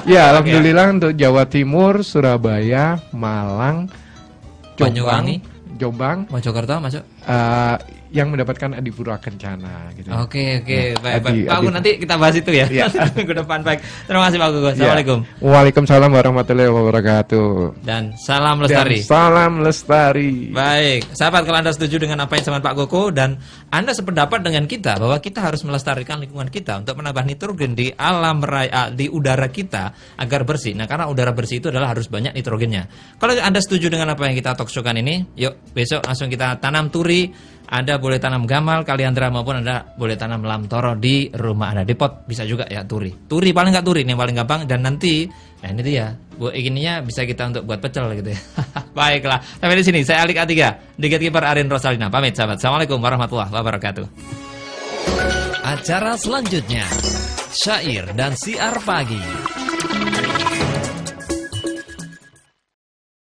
Ya, alhamdulillah untuk Jawa Timur, Surabaya, Malang, Jombang, Mojokerto masuk. Yang mendapatkan Adipura Kencana gitu. Oke, baik. Pak Koko, nanti kita bahas itu ya. Minggu depan. Baik. Terima kasih Pak Koko. Assalamualaikum. Waalaikumsalam warahmatullahi wabarakatuh. Dan salam lestari. Baik, sahabat, kalau Anda setuju dengan apa yang disampaikan Pak Koko dan Anda sependapat dengan kita bahwa kita harus melestarikan lingkungan kita untuk menambah nitrogen di alam raya, di udara kita agar bersih. Nah, karena udara bersih itu adalah harus banyak nitrogennya. Kalau Anda setuju dengan apa yang kita talkshow-kan ini, yuk besok langsung kita tanam turi. Anda boleh tanam gamal, kaliandra, maupun Anda boleh tanam lamtoro di rumah Anda. Di pot bisa juga ya, turi paling nggak turi, ini yang paling gampang. Dan nanti, nah ini dia, ininya bisa kita untuk buat pecel gitu ya. Baiklah, sampai di sini saya Alik A3, di Gatekeeper Arin Rosalina pamit sahabat. Assalamualaikum warahmatullahi wabarakatuh. Acara selanjutnya, Syair dan Siar Pagi.